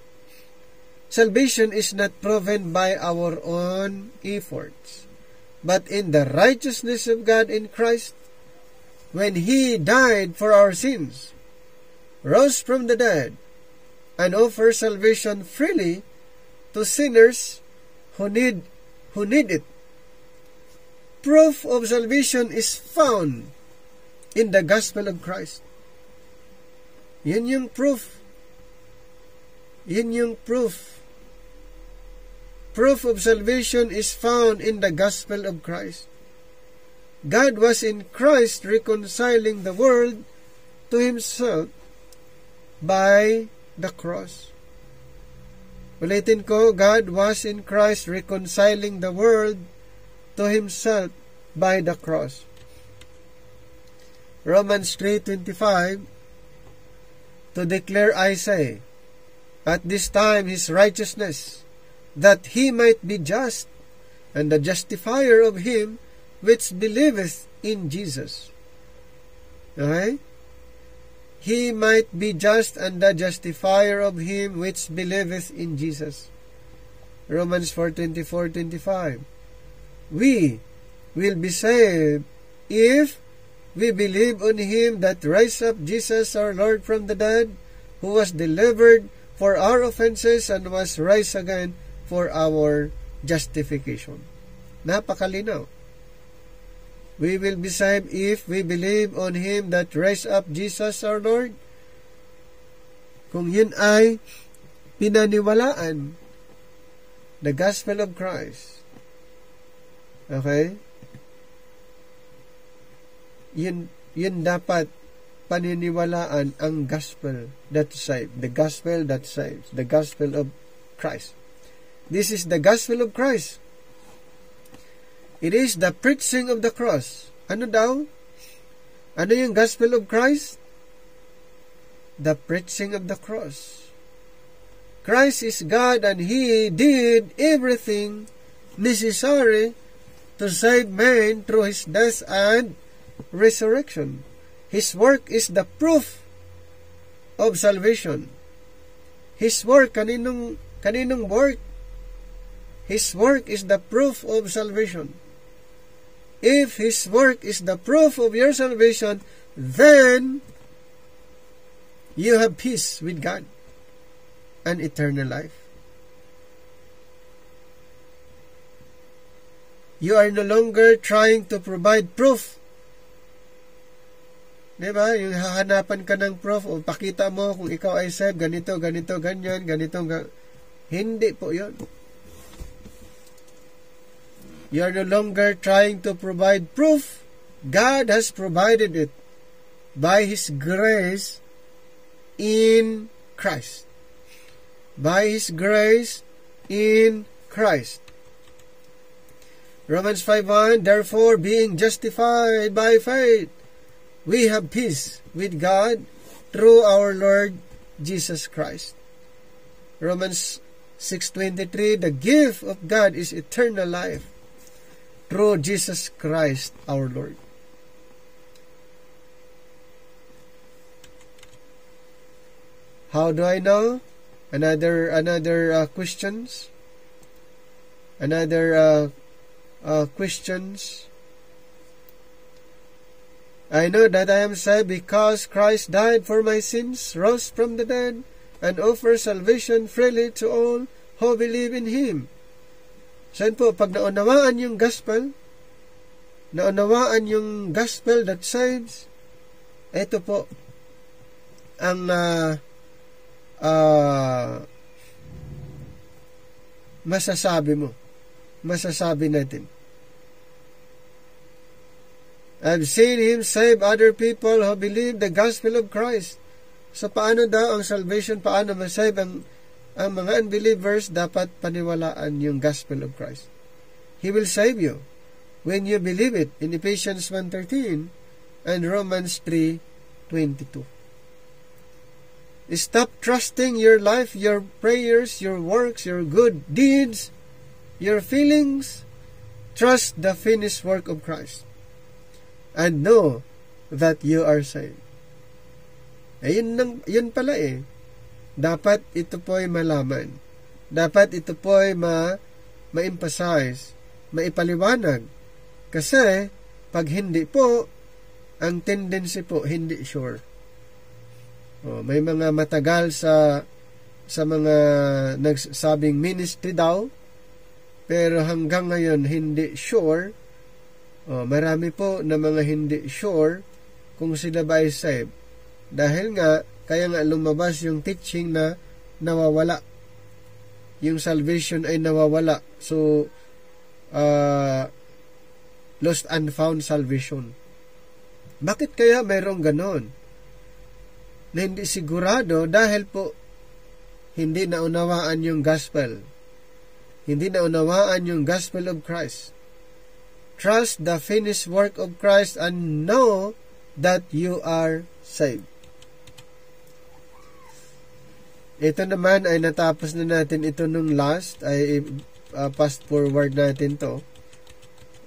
Salvation is not proven by our own efforts, but in the righteousness of God in Christ, when He died for our sins, rose from the dead, and offered salvation freely to sinners who need it. Proof of salvation is found in the gospel of Christ. Yun yung proof. Yun yung proof. Proof of salvation is found in the gospel of Christ. God was in Christ reconciling the world to Himself by the cross. Ulitin ko, God was in Christ reconciling the world to Himself by the cross. Romans 3:25, to declare I say, at this time His righteousness, that He might be just, and the justifier of him which believeth in Jesus. Okay? He might be just and the justifier of him which believeth in Jesus. Romans 4:24-25. We will be saved if we believe on Him that raised up Jesus our Lord from the dead, who was delivered for our offenses and was raised again for our justification. Napakalinaw. We will be saved if we believe on Him that raised up Jesus our Lord. Kung yun ay pinaniwalaan. The gospel of Christ. Okay? Yun dapat paniniwalaan ang gospel that saves. The gospel that saves. The gospel of Christ. This is the gospel of Christ. It is the preaching of the cross. Ano daw? Ano yung gospel of Christ? The preaching of the cross. Christ is God and He did everything necessary to save man through His death and resurrection. His work is the proof of salvation. His work, kaninong work? His work is the proof of salvation. If His work is the proof of your salvation, then you have peace with God and eternal life. You are no longer trying to provide proof. Diba? Yung hahanapan ka ng proof o pakita mo kung ikaw ay saved, ganito, ganyan, hindi po yun. You are no longer trying to provide proof. God has provided it by His grace in Christ. By His grace in Christ. Romans 5:1, therefore, being justified by faith, we have peace with God through our Lord Jesus Christ. Romans 6:23, the gift of God is eternal life through Jesus Christ our Lord. How do I know? Another questions. Questions. I know that I am saved because Christ died for my sins, rose from the dead, and offers salvation freely to all who believe in Him. Saan po, pag naunawaan yung gospel that saves, ito po ang masasabi natin. I've seen Him save other people who believe the gospel of Christ. So, paano daw ang salvation? Paano masave ang mga unbelievers? Dapat paniwalaan yung gospel of Christ. He will save you when you believe it in Ephesians 1:13 and Romans 3:22. Stop trusting your life, your prayers, your works, your good deeds, your feelings. Trust the finished work of Christ. And know that you are saved. Yun pala eh. Dapat ito po ay malaman. Dapat ito po ay ma-emphasize, maipaliwanag. Kasi, pag hindi po, ang tendency po, hindi sure. May mga matagal sa mga nagsabing ministry daw, pero hanggang ngayon hindi sure. Marami po na mga hindi sure kung sila ba ay saved. Dahil nga, kaya nga lumabas yung teaching na nawawala. Yung salvation ay nawawala. So, lost and found salvation. Bakit kaya mayroong ganon? Na hindi sigurado dahil po hindi naunawaan yung gospel. Hindi naunawaan yung gospel of Christ. Trust the finished work of Christ and know that you are saved. Ito naman ay natapos na natin ito nung last, ay fast forward natin to.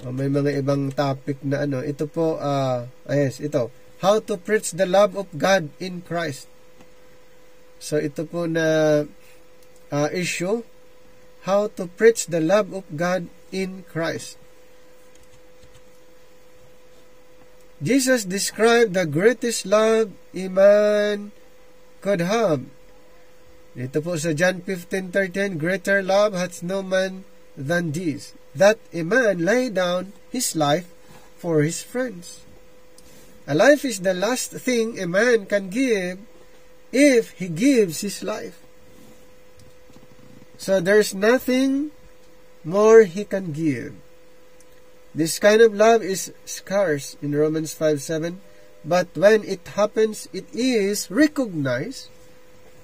May mga ibang topic na ito po, ito. How to preach the love of God in Christ. So ito po na issue, how to preach the love of God in Christ. Jesus described the greatest love a man could have. Ito po sa John 15:13, greater love hath no man than this, that a man lay down his life for his friends. A life is the last thing a man can give if he gives his life. So there's nothing more He can give. This kind of love is scarce in Romans 5:7, but when it happens, it is recognized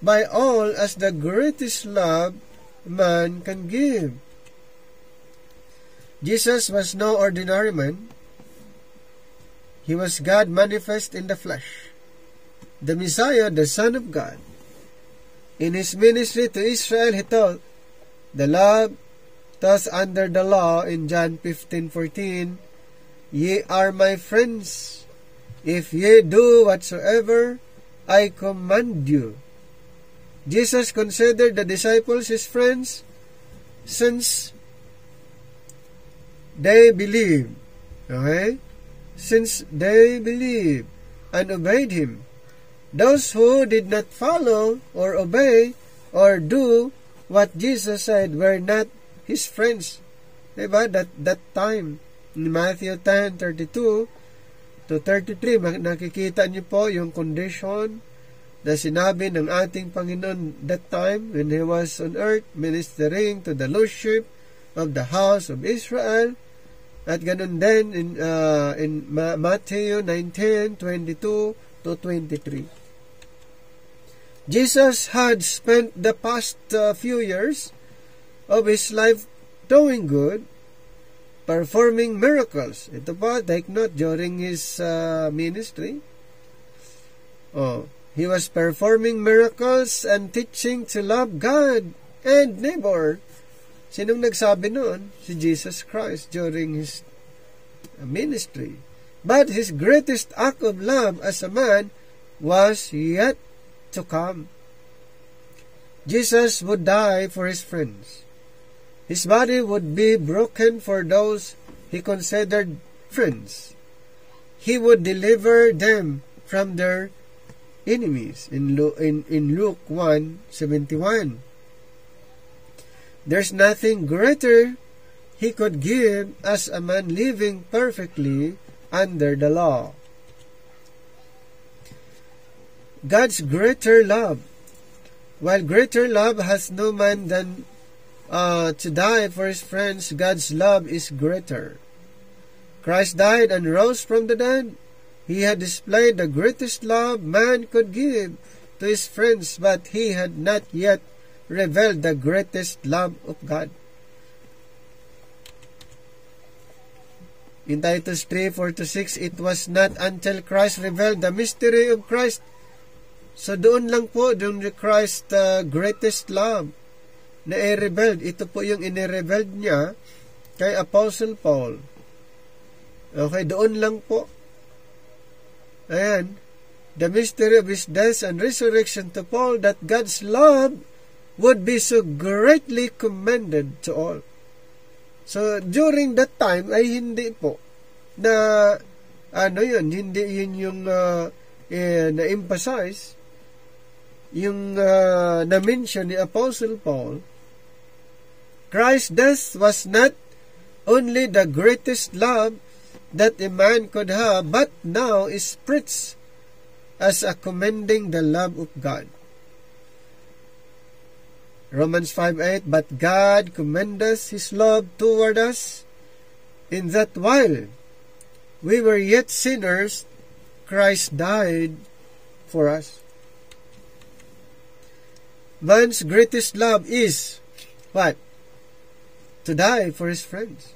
by all as the greatest love man can give. Jesus was no ordinary man. He was God manifest in the flesh, the Messiah, the Son of God. In His ministry to Israel, He taught the love thus under the law in John 15:14, "Ye are my friends, if ye do whatsoever I command you." Jesus considered the disciples His friends since they believed. Okay? Since they believed and obeyed Him. Those who did not follow or obey or do what Jesus said were not His friends. Diba? That time, in Matthew 10:32 to 33, nakikita niyo po yung condition na sinabi ng ating Panginoon that time when He was on earth ministering to the lordship of the house of Israel. At ganun din in Matthew 19:22 to 23. Jesus had spent the past few years of His life doing good, performing miracles. Ito pa, take note, during His ministry. He was performing miracles and teaching to love God and neighbor. Sinong nagsabi noon? Si Jesus Christ during His ministry. But His greatest act of love as a man was yet to come. Jesus would die for His friends. His body would be broken for those He considered friends. He would deliver them from their enemies in Luke 1:71. There's nothing greater He could give as a man living perfectly under the law. God's greater love. While greater love has no man than to die for his friends, God's love is greater. Christ died and rose from the dead. He had displayed the greatest love man could give to his friends, but He had not yet revealed the greatest love of God. In Titus 3:4-6, it was not until Christ revealed the mystery of Christ. So doon lang po, doon ni Christ greatest love na i-revealed. Ito po yung in-revealed niya kay Apostle Paul. Okay, doon lang po. Ayan, the mystery of His death and resurrection to Paul, that God's love would be so greatly commended to all. So, during that time, ay hindi po na, hindi yun yung na-emphasize, yung na-mention ni Apostle Paul. Christ's death was not only the greatest love that a man could have, but now is preached as a commending the love of God. Romans 5:8, but God commendeth His love toward us, in that while we were yet sinners, Christ died for us. Man's greatest love is what? To die for his friends.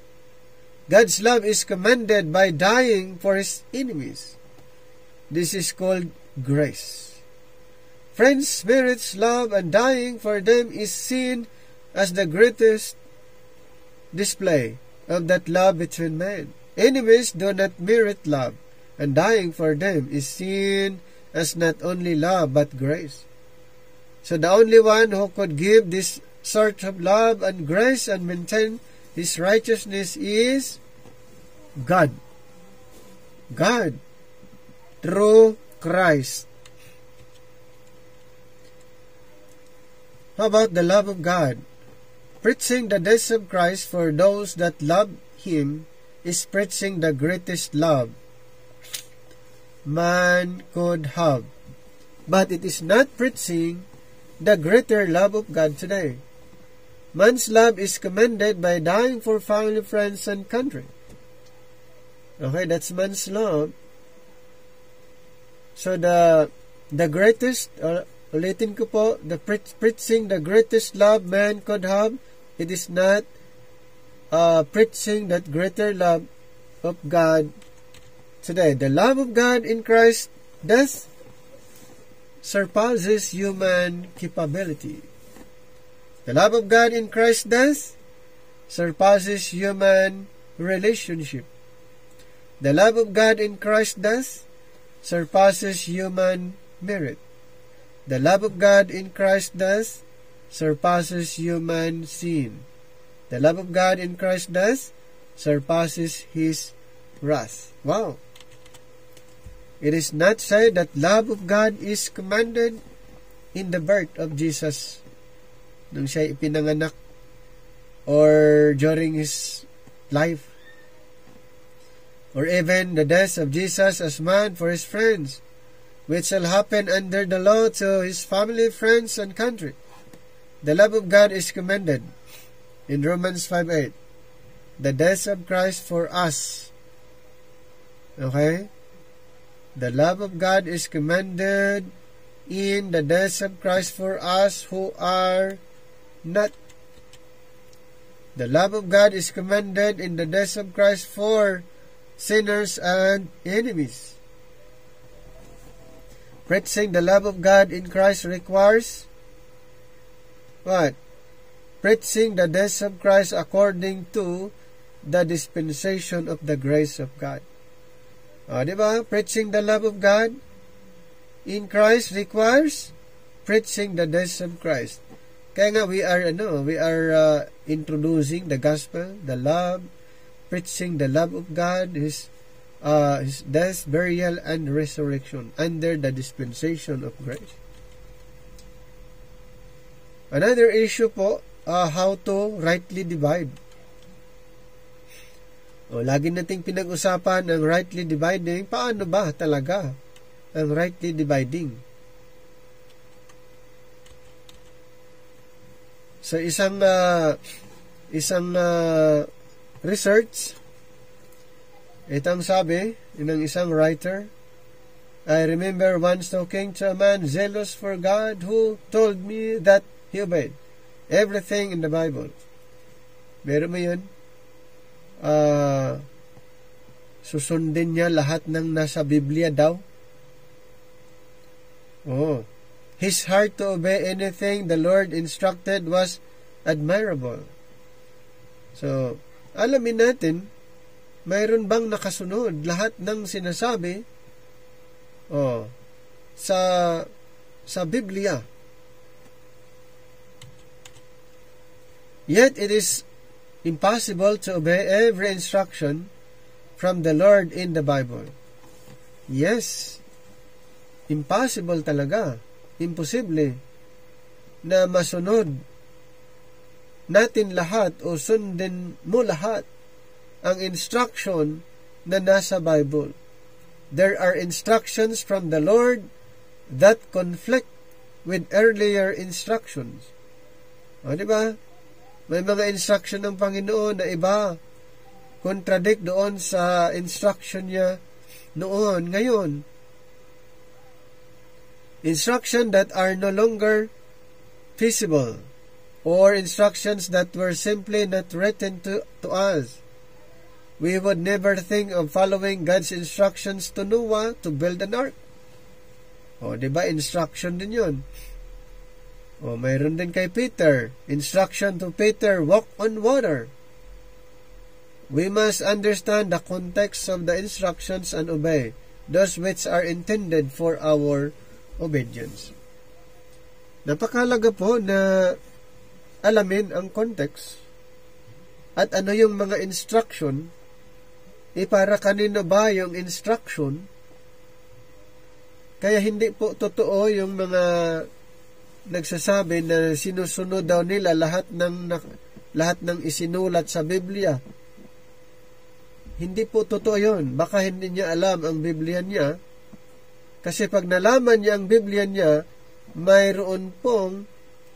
God's love is commended by dying for His enemies. This is called grace. Friends merits love, and dying for them is seen as the greatest display of that love between men. Enemies do not merit love, and dying for them is seen as not only love but grace. So the only one who could give this sort of love and grace and maintain His righteousness is God. God, through Christ. How about the love of God? Preaching the death of Christ for those that love Him is preaching the greatest love man could have. But it is not preaching the greater love of God today. Man's love is commended by dying for family, friends, and country. Okay, that's man's love. So the greatest, ulitin ko po, the preaching the greatest love man could have, it is not preaching that greater love of God today. The love of God in Christ's death surpasses human capability. The love of God in Christ's death surpasses human relationship. The love of God in Christ's death surpasses human merit. The love of God in Christ's death surpasses human sin. The love of God in Christ's death surpasses His wrath. Wow! It is not said that love of God is commanded in the birth of Jesus, nung siya ipinanganak, or during His life, or even the death of Jesus as man for His friends, which shall happen under the law to His family, friends, and country. The love of God is commended in Romans 5:8. The death of Christ for us. Okay? The love of God is commended in the death of Christ for us who are not. The love of God is commended in the death of Christ for sinners and enemies. Preaching the love of God in Christ requires what? Preaching the death of Christ according to the dispensation of the grace of God. Diba? Preaching the love of God in Christ requires preaching the death of Christ. Kaya nga we are introducing the gospel, the love, preaching the love of God, His death, burial, and resurrection under the dispensation of grace. Another issue po, how to rightly divide. Lagi nating pinag-usapan ang rightly dividing. Paano ba talaga ang rightly dividing? So isang research, itang sabi ng isang writer, I remember once talking to a man zealous for God who told me that he obeyed everything in the Bible. Meron mo yun? Susundin niya lahat ng nasa Biblia daw. His heart to obey anything the Lord instructed was admirable. So, alamin natin, mayroon bang nakasunod lahat ng sinasabi sa Biblia? Yet it is impossible to obey every instruction from the Lord in the Bible. Yes, impossible talaga. Imposible na masunod natin lahat o sundin mo lahat ang instruction na nasa Bible. There are instructions from the Lord that conflict with earlier instructions. Diba? May mga instruction ng Panginoon na iba, contradict doon sa instruction niya noon, ngayon. Instruction that are no longer feasible, or instructions that were simply not written to us. We would never think of following God's instructions to Noah to build an ark. Diba? Instruction din yun. Mayroon din kay Peter. Instruction to Peter, walk on water. We must understand the context of the instructions and obey those which are intended for our obedience. Napakalaga po na alamin ang context at ano yung mga instruction, para kanino ba yung instruction. Kaya hindi po totoo yung mga nagsasabi na sinusunod daw nila lahat ng isinulat sa Biblia. Hindi po totoo yun. Baka hindi niya alam ang Biblia niya. Kasi pag nalaman niya ang Biblia niya, mayroon pong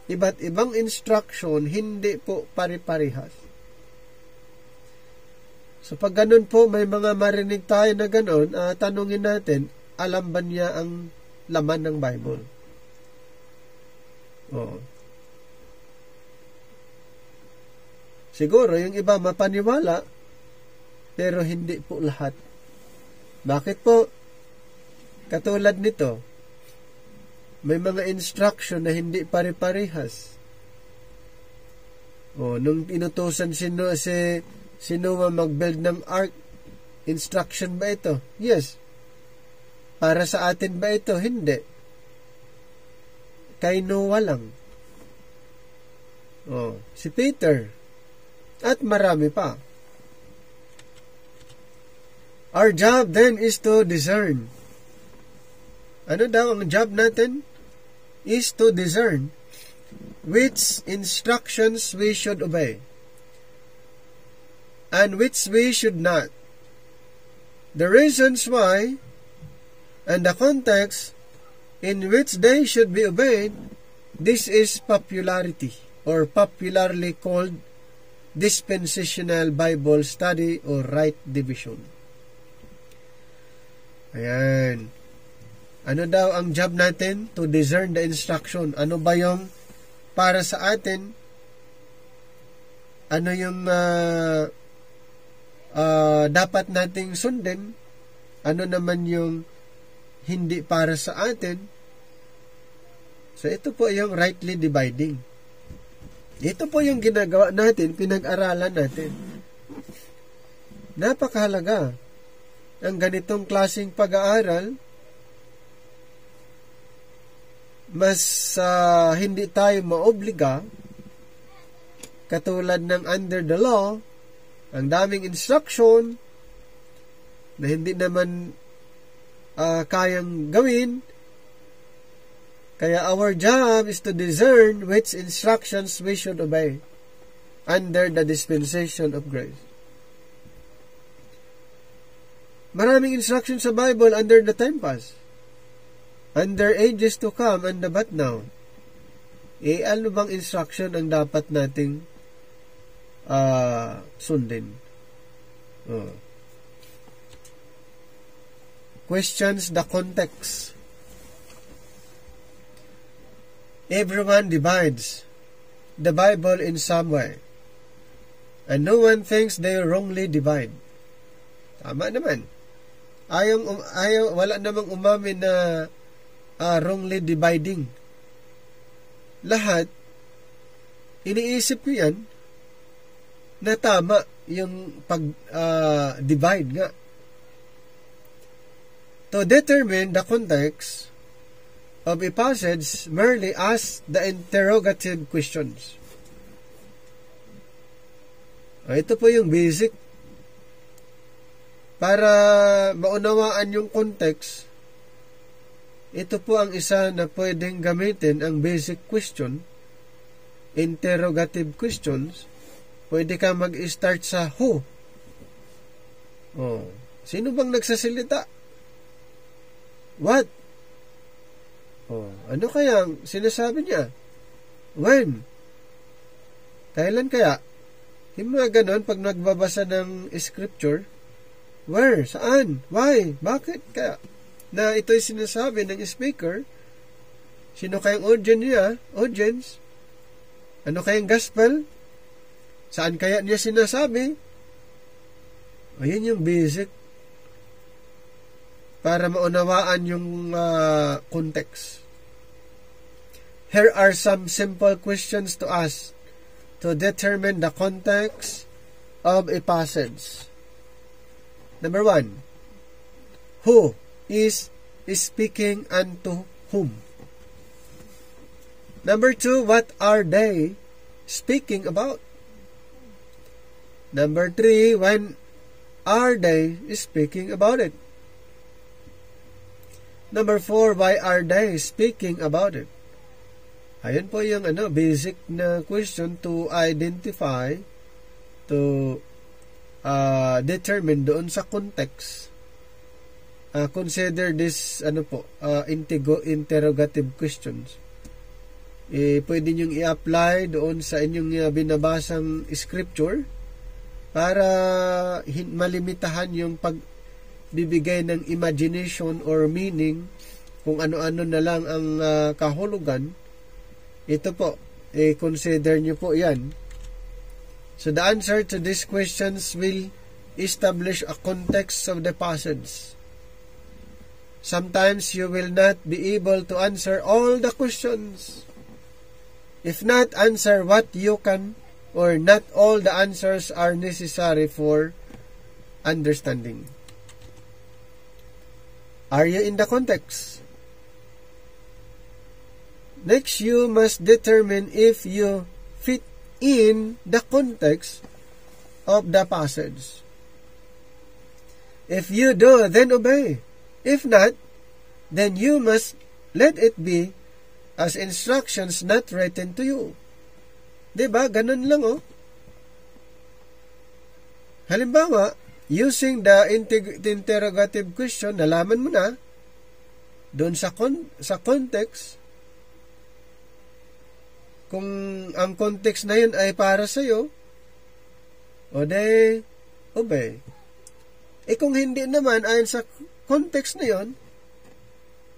iba't ibang instruction, hindi po pare-parehas. So pag ganun po, may mga marinig tayo na ganun, tanungin natin, alam ba niya ang laman ng Bible? Oo. Siguro, yung iba mapaniwala, pero hindi po lahat. Bakit po? Katulad nito, may mga instruction na hindi pare-parehas. Nung inutusan si Noah mag-build ng ark, instruction ba ito? Yes. Para sa atin ba ito? Hindi. Kay Noah lang. Si Peter. At marami pa. Our job then is to discern. Ano daw ang job natin? Is to discern which instructions we should obey and which we should not. The reasons why and the context in which they should be obeyed, this is popularity or popularly called dispensational Bible study or right division. Ayan. Ano daw ang job natin? To discern the instruction. Ano ba yung para sa atin? Ano yung dapat nating sundin? Ano naman yung hindi para sa atin? So ito po yung rightly dividing. Ito po yung ginagawa natin, pinag-aralan natin. Napakahalaga ang ganitong klaseng pag-aaral. Mas hindi tayo maobliga, katulad ng under the law, ang daming instruction na hindi naman kayang gawin. Kaya our job is to discern which instructions we should obey under the dispensation of grace. Maraming instructions sa Bible under the time past, under ages to come, and the but now. Ano bang instruction ang dapat nating sundin? Questions the context. Everyone divides the Bible in some way, and no one thinks they wrongly divide. Tama naman. Wala namang umamin na wrongly dividing. Lahat, iniisip ko yan, na tama yung pag-divide nga. To determine the context of a passage, merely ask the interrogative questions. Ito po yung basic. Para maunawaan yung context, ito po ang isa na pwedeng gamitin, ang basic question, interrogative questions. Pwede ka mag-start sa who. Sino bang nagsasalita? What? Ano kaya ang sinasabi niya? When? Kailan kaya? Yung mga ganon, pag nagbabasa ng scripture, where? Saan? Why? Bakit kaya? Na ito'y sinasabi ng speaker, sino kayang audience? Ano kayang gospel? Saan kaya niya sinasabi? Ayun yung basic para maunawaan yung context. Here are some simple questions to ask to determine the context of a passage. Number 1, who is speaking and to whom? Number 2, what are they speaking about? Number 3, when are they speaking about it? Number 4, why are they speaking about it? Ayan po yung basic na question to identify, to determine doon sa context. Consider this interrogative questions. pwede nyong i-apply doon sa inyong binabasang scripture para malimitahan yung pagbibigay ng imagination or meaning kung ano-ano na lang ang kahulugan. Ito po, consider nyo po yan. So the answer to these questions will establish a context of the passage. Sometimes you will not be able to answer all the questions. If not, answer what you can, or not all the answers are necessary for understanding. Are you in the context? Next, you must determine if you fit in the context of the passage. If you do, then obey. If not, then you must let it be as instructions not written to you. Diba? Ganun lang, oh. Halimbawa, using the interrogative question, nalaman mo na, doon sa context, kung ang context na yun ay para sa'yo, o de, obey. Kung hindi naman, ayon sa context na yun,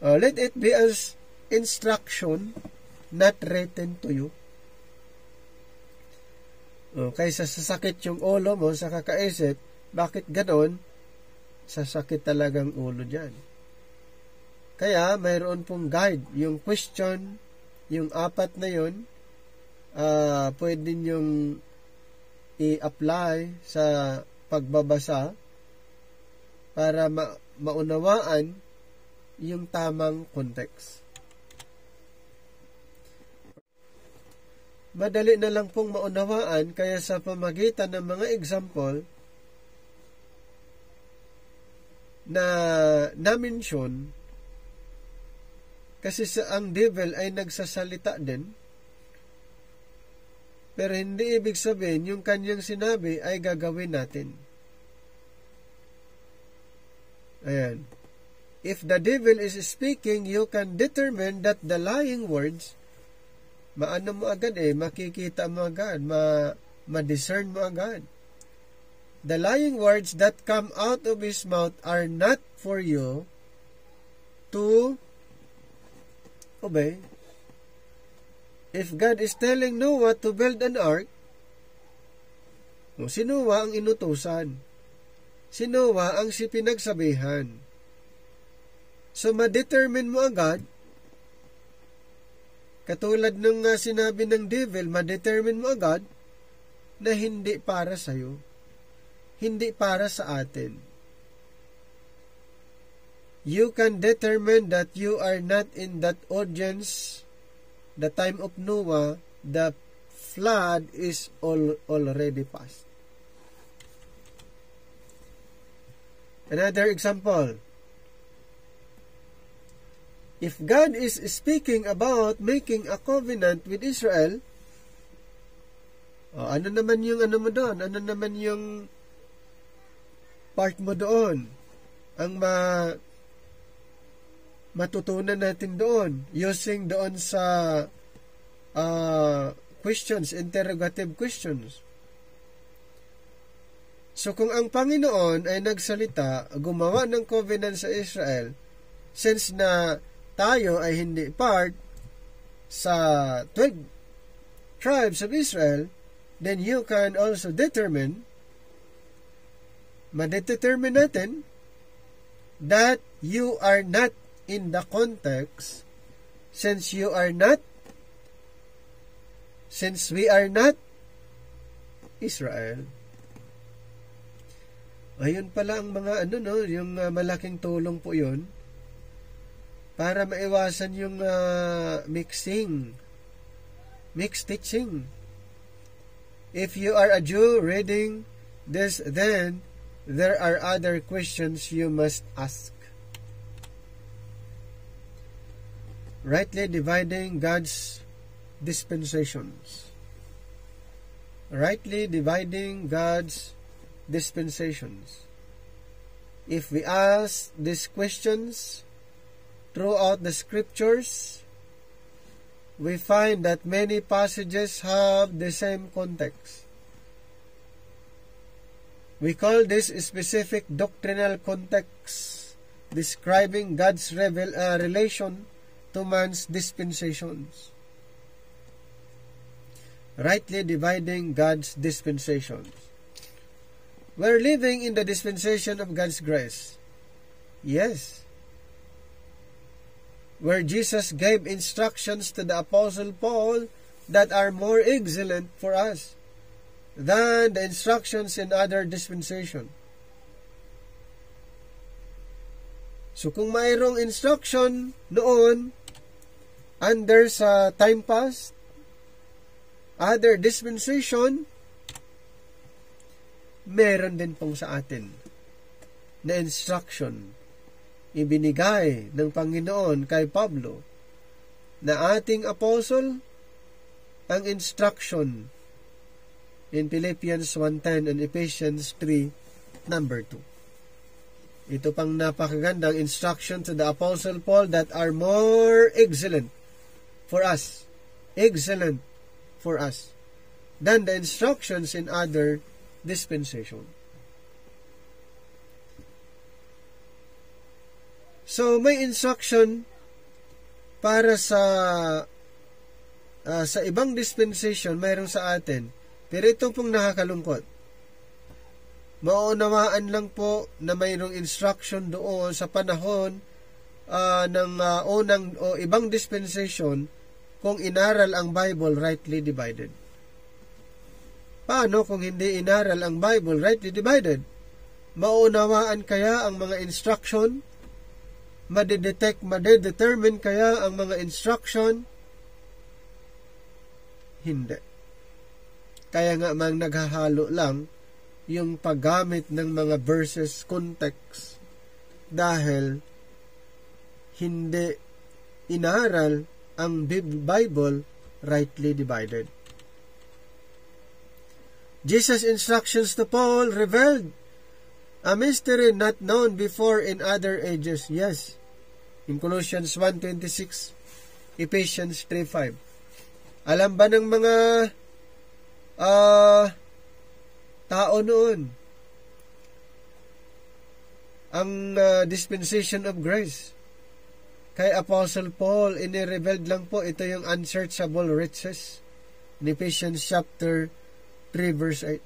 let it be as instruction not written to you. Kaysa sasakit yung ulo mo sa kakaisip, bakit ganon? Sasakit talagang ulo dyan. Kaya, mayroon pong guide. Yung question, yung 4 na yun, pwede nyong i-apply sa pagbabasa para maunawaan yung tamang context. Madali na lang pong maunawaan kaya sa pamagitan ng mga example na na-mention, kasi ang devil ay nagsasalita din, pero hindi ibig sabihin yung kanyang sinabi ay gagawin natin. Ayan. If the devil is speaking, you can determine that the lying words, maano mo agad makikita mo agad, ma-discern mo agad. The lying words that come out of his mouth are not for you to obey. If God is telling Noah to build an ark, si Noah ang inutusan. Si Noah ang pinagsabihan. So, ma-determine mo agad, katulad ng sinabi ng devil, ma-determine mo agad na hindi para sa'yo. Hindi para sa atin. You can determine that you are not in that audience. The time of Noah, the flood is already past. Another example. If God is speaking about making a covenant with Israel, ano naman yung mo doon? Ano naman yung part mo doon? Ang matutunan natin doon, using doon sa questions, interrogative questions. So kung ang Panginoon ay nagsalita, gumawa ng covenant sa Israel, since na tayo ay hindi part sa 12 tribes of Israel, then you can also ma-determine natin that you are not in the context, since we are not Israel. Ayun pala ang mga yung malaking tulong po yun para maiwasan yung mixed teaching. If you are a Jew reading this, then there are other questions you must ask. Rightly dividing God's dispensations. Rightly dividing God's dispensations. If we ask these questions throughout the scriptures, we find that many passages have the same context. We call this specific doctrinal context, describing God's relation to man's dispensations. Rightly dividing God's dispensations. We're living in the dispensation of God's grace. Yes. Where Jesus gave instructions to the Apostle Paul that are more excellent for us than the instructions in other dispensation. So kung mayroong instruction noon under sa time past, other dispensation, meron din pong sa atin na instruction ibinigay ng Panginoon kay Pablo na ating apostle, ang instruction in Philippians 1:10 and Ephesians 3:2. Ito pang napakagandang instruction to the Apostle Paul that are more excellent for us than the instructions in other dispensation. So may instruction para sa ibang dispensation, mayroon sa atin. Pero ito pong nakakalungkot. Maunawaan lang po na mayroong instruction doon sa panahon ng unang o ibang dispensation kung inaral ang Bible rightly divided. Paano kung hindi inaral ang Bible rightly divided? Maunawaan kaya ang mga instruction? Madedetermine kaya ang mga instruction? Hindi. Kaya nga mang naghahalo lang yung paggamit ng mga verses context dahil hindi inaral ang Bible rightly divided. Jesus' instructions to Paul revealed a mystery not known before in other ages. Yes. In Colossians 1:26, Ephesians 3:5. Alam ba ng mga tao noon ang dispensation of grace? Kay Apostle Paul, inirevealed lang po ito yung unsearchable riches. In Ephesians chapter 3 verse 8.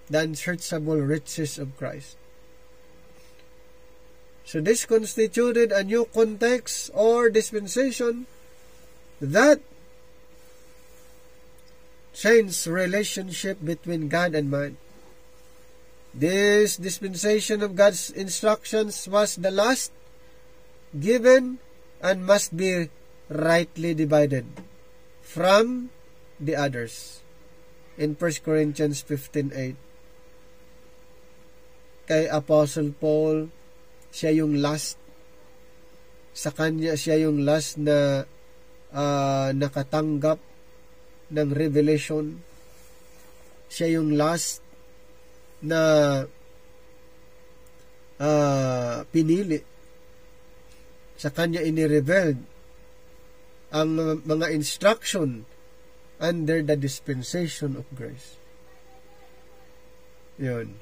The unsearchable riches of Christ. So this constituted a new context or dispensation that changed relationship between God and man. This dispensation of God's instructions was the last given and must be rightly divided from the others. In 1 Corinthians 15:8. Kay Apostle Paul, siya yung last. Sa kanya, siya yung last na nakatanggap ng revelation. Siya yung last na pinili. Sa kanya inirevealed ang mga instruction under the dispensation of grace. Yun.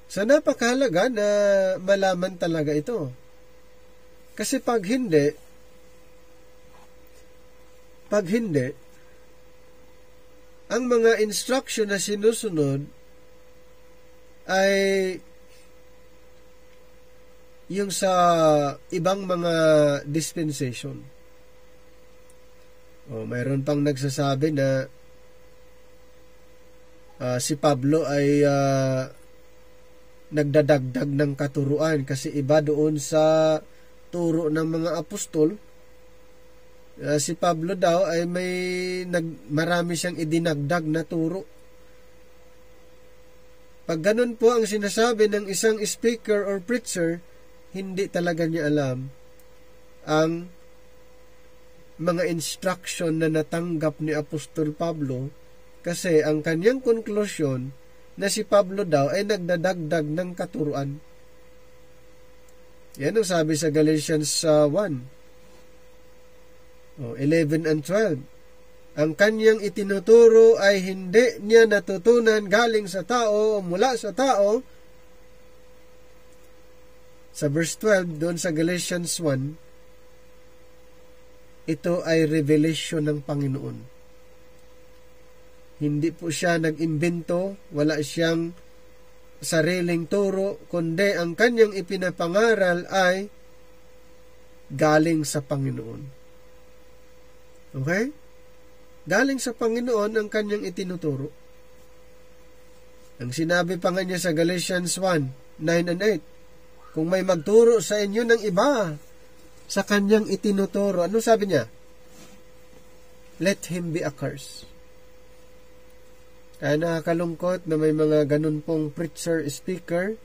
So, napakahalaga na malaman talaga ito. Kasi pag hindi, ang mga instruction na sinusunod ay yung sa ibang mga dispensation. Mayroon pang nagsasabi na si Pablo ay nagdadagdag ng katuruan kasi iba doon sa turo ng mga apostol. Si Pablo daw ay marami siyang idinagdag na turo. Pag ganun po ang sinasabi ng isang speaker or preacher, hindi talaga niya alam ang mga instruction na natanggap ni Apostol Pablo, kasi ang kanyang konklusyon na si Pablo daw ay nagdadagdag ng katuruan. Yan ang sabi sa Galatians 1. 11 and 12. Ang kanyang itinuturo ay hindi niya natutunan galing sa tao o mula sa tao. Sa verse 12, doon sa Galatians 1, ito ay revelation ng Panginoon. Hindi po siya nag-imbento, wala siyang sariling turo, kundi ang kanyang ipinapangaral ay galing sa Panginoon. Okay? Galing sa Panginoon ang kanyang itinuturo. Ang sinabi pa nga niya sa Galatians 1, 9 and 8, kung may magturo sa inyo ng iba sa kanyang itinuturo, ano sabi niya? Let him be accursed. Kaya nakakalungkot na may mga ganun pong preacher, speaker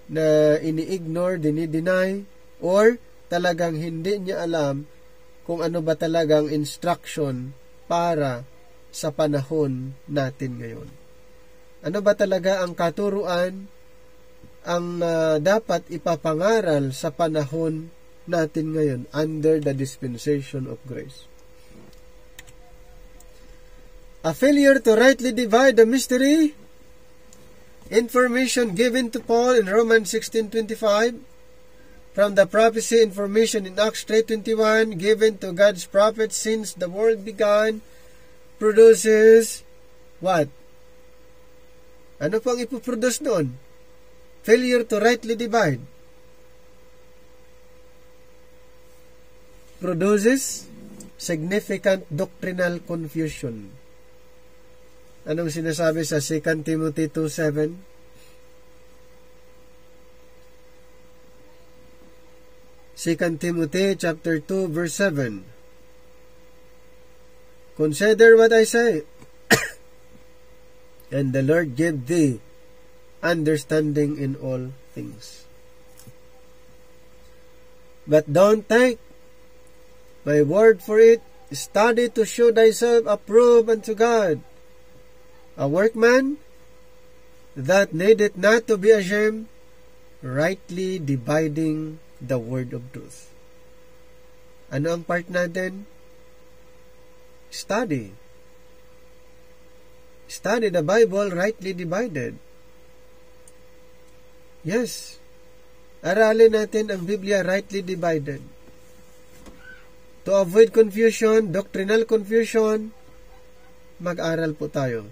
na ini-ignore, dinideny, or talagang hindi niya alam kung ano ba talagang instruction para sa panahon natin ngayon. Ano ba talaga ang katuruan ang dapat ipapangaral sa panahon natin ngayon under the dispensation of grace? A failure to rightly divide the mystery, information given to Paul in Romans 16:25, from the prophecy information in Acts 3:21 given to God's prophets since the world began, produces what? Ano pang ipoproduce noon? Failure to rightly divide. Produces significant doctrinal confusion. Anong sinasabi sa 2 Timothy 2:7? Second Timothy chapter 2 verse 7. Consider what I say, and the Lord give thee understanding in all things. But don't take my word for it. Study to show thyself approved unto God, a workman that needeth not to be ashamed, rightly dividing the word of truth. Ano ang part natin? Study. Study the Bible rightly divided. Yes. Aralin natin ang Biblia rightly divided. To avoid confusion, doctrinal confusion, mag-aral po tayo.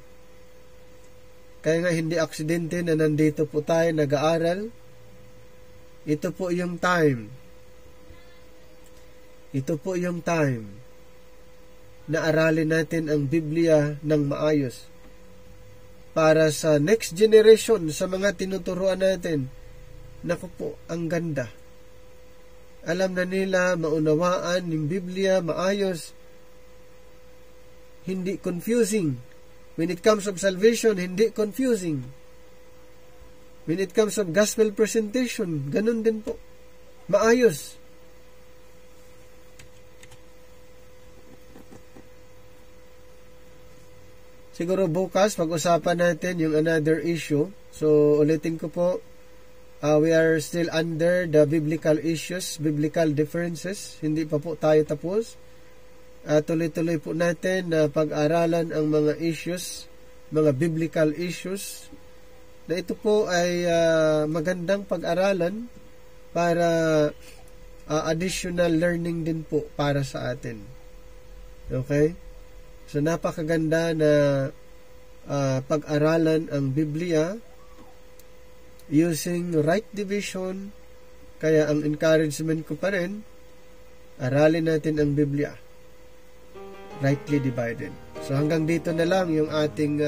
Kaya nga hindi aksidente na nandito po tayo nag-aaral. Ito po yung time. Ito po yung time na aralin natin ang Biblia ng maayos. Para sa next generation, sa mga tinuturuan natin, naku po, ang ganda. Alam na nila, maunawaan ng Biblia, maayos, hindi confusing. When it comes of salvation, hindi confusing. When it comes of gospel presentation, ganun din po. Maayos. Siguro bukas, pag-usapan natin yung another issue. So, ulitin ko po, we are still under the biblical issues, biblical differences. Hindi pa po tayo tapos. Tuloy-tuloy po natin na pag-aralan ang mga issues, mga biblical issues, na ito po ay magandang pag-aralan para additional learning din po para sa atin. Okay? So, napakaganda na pag-aralan ang Biblia using right division. Kaya ang encouragement ko pa rin, aralin natin ang Biblia rightly divided. So hanggang dito na lang yung ating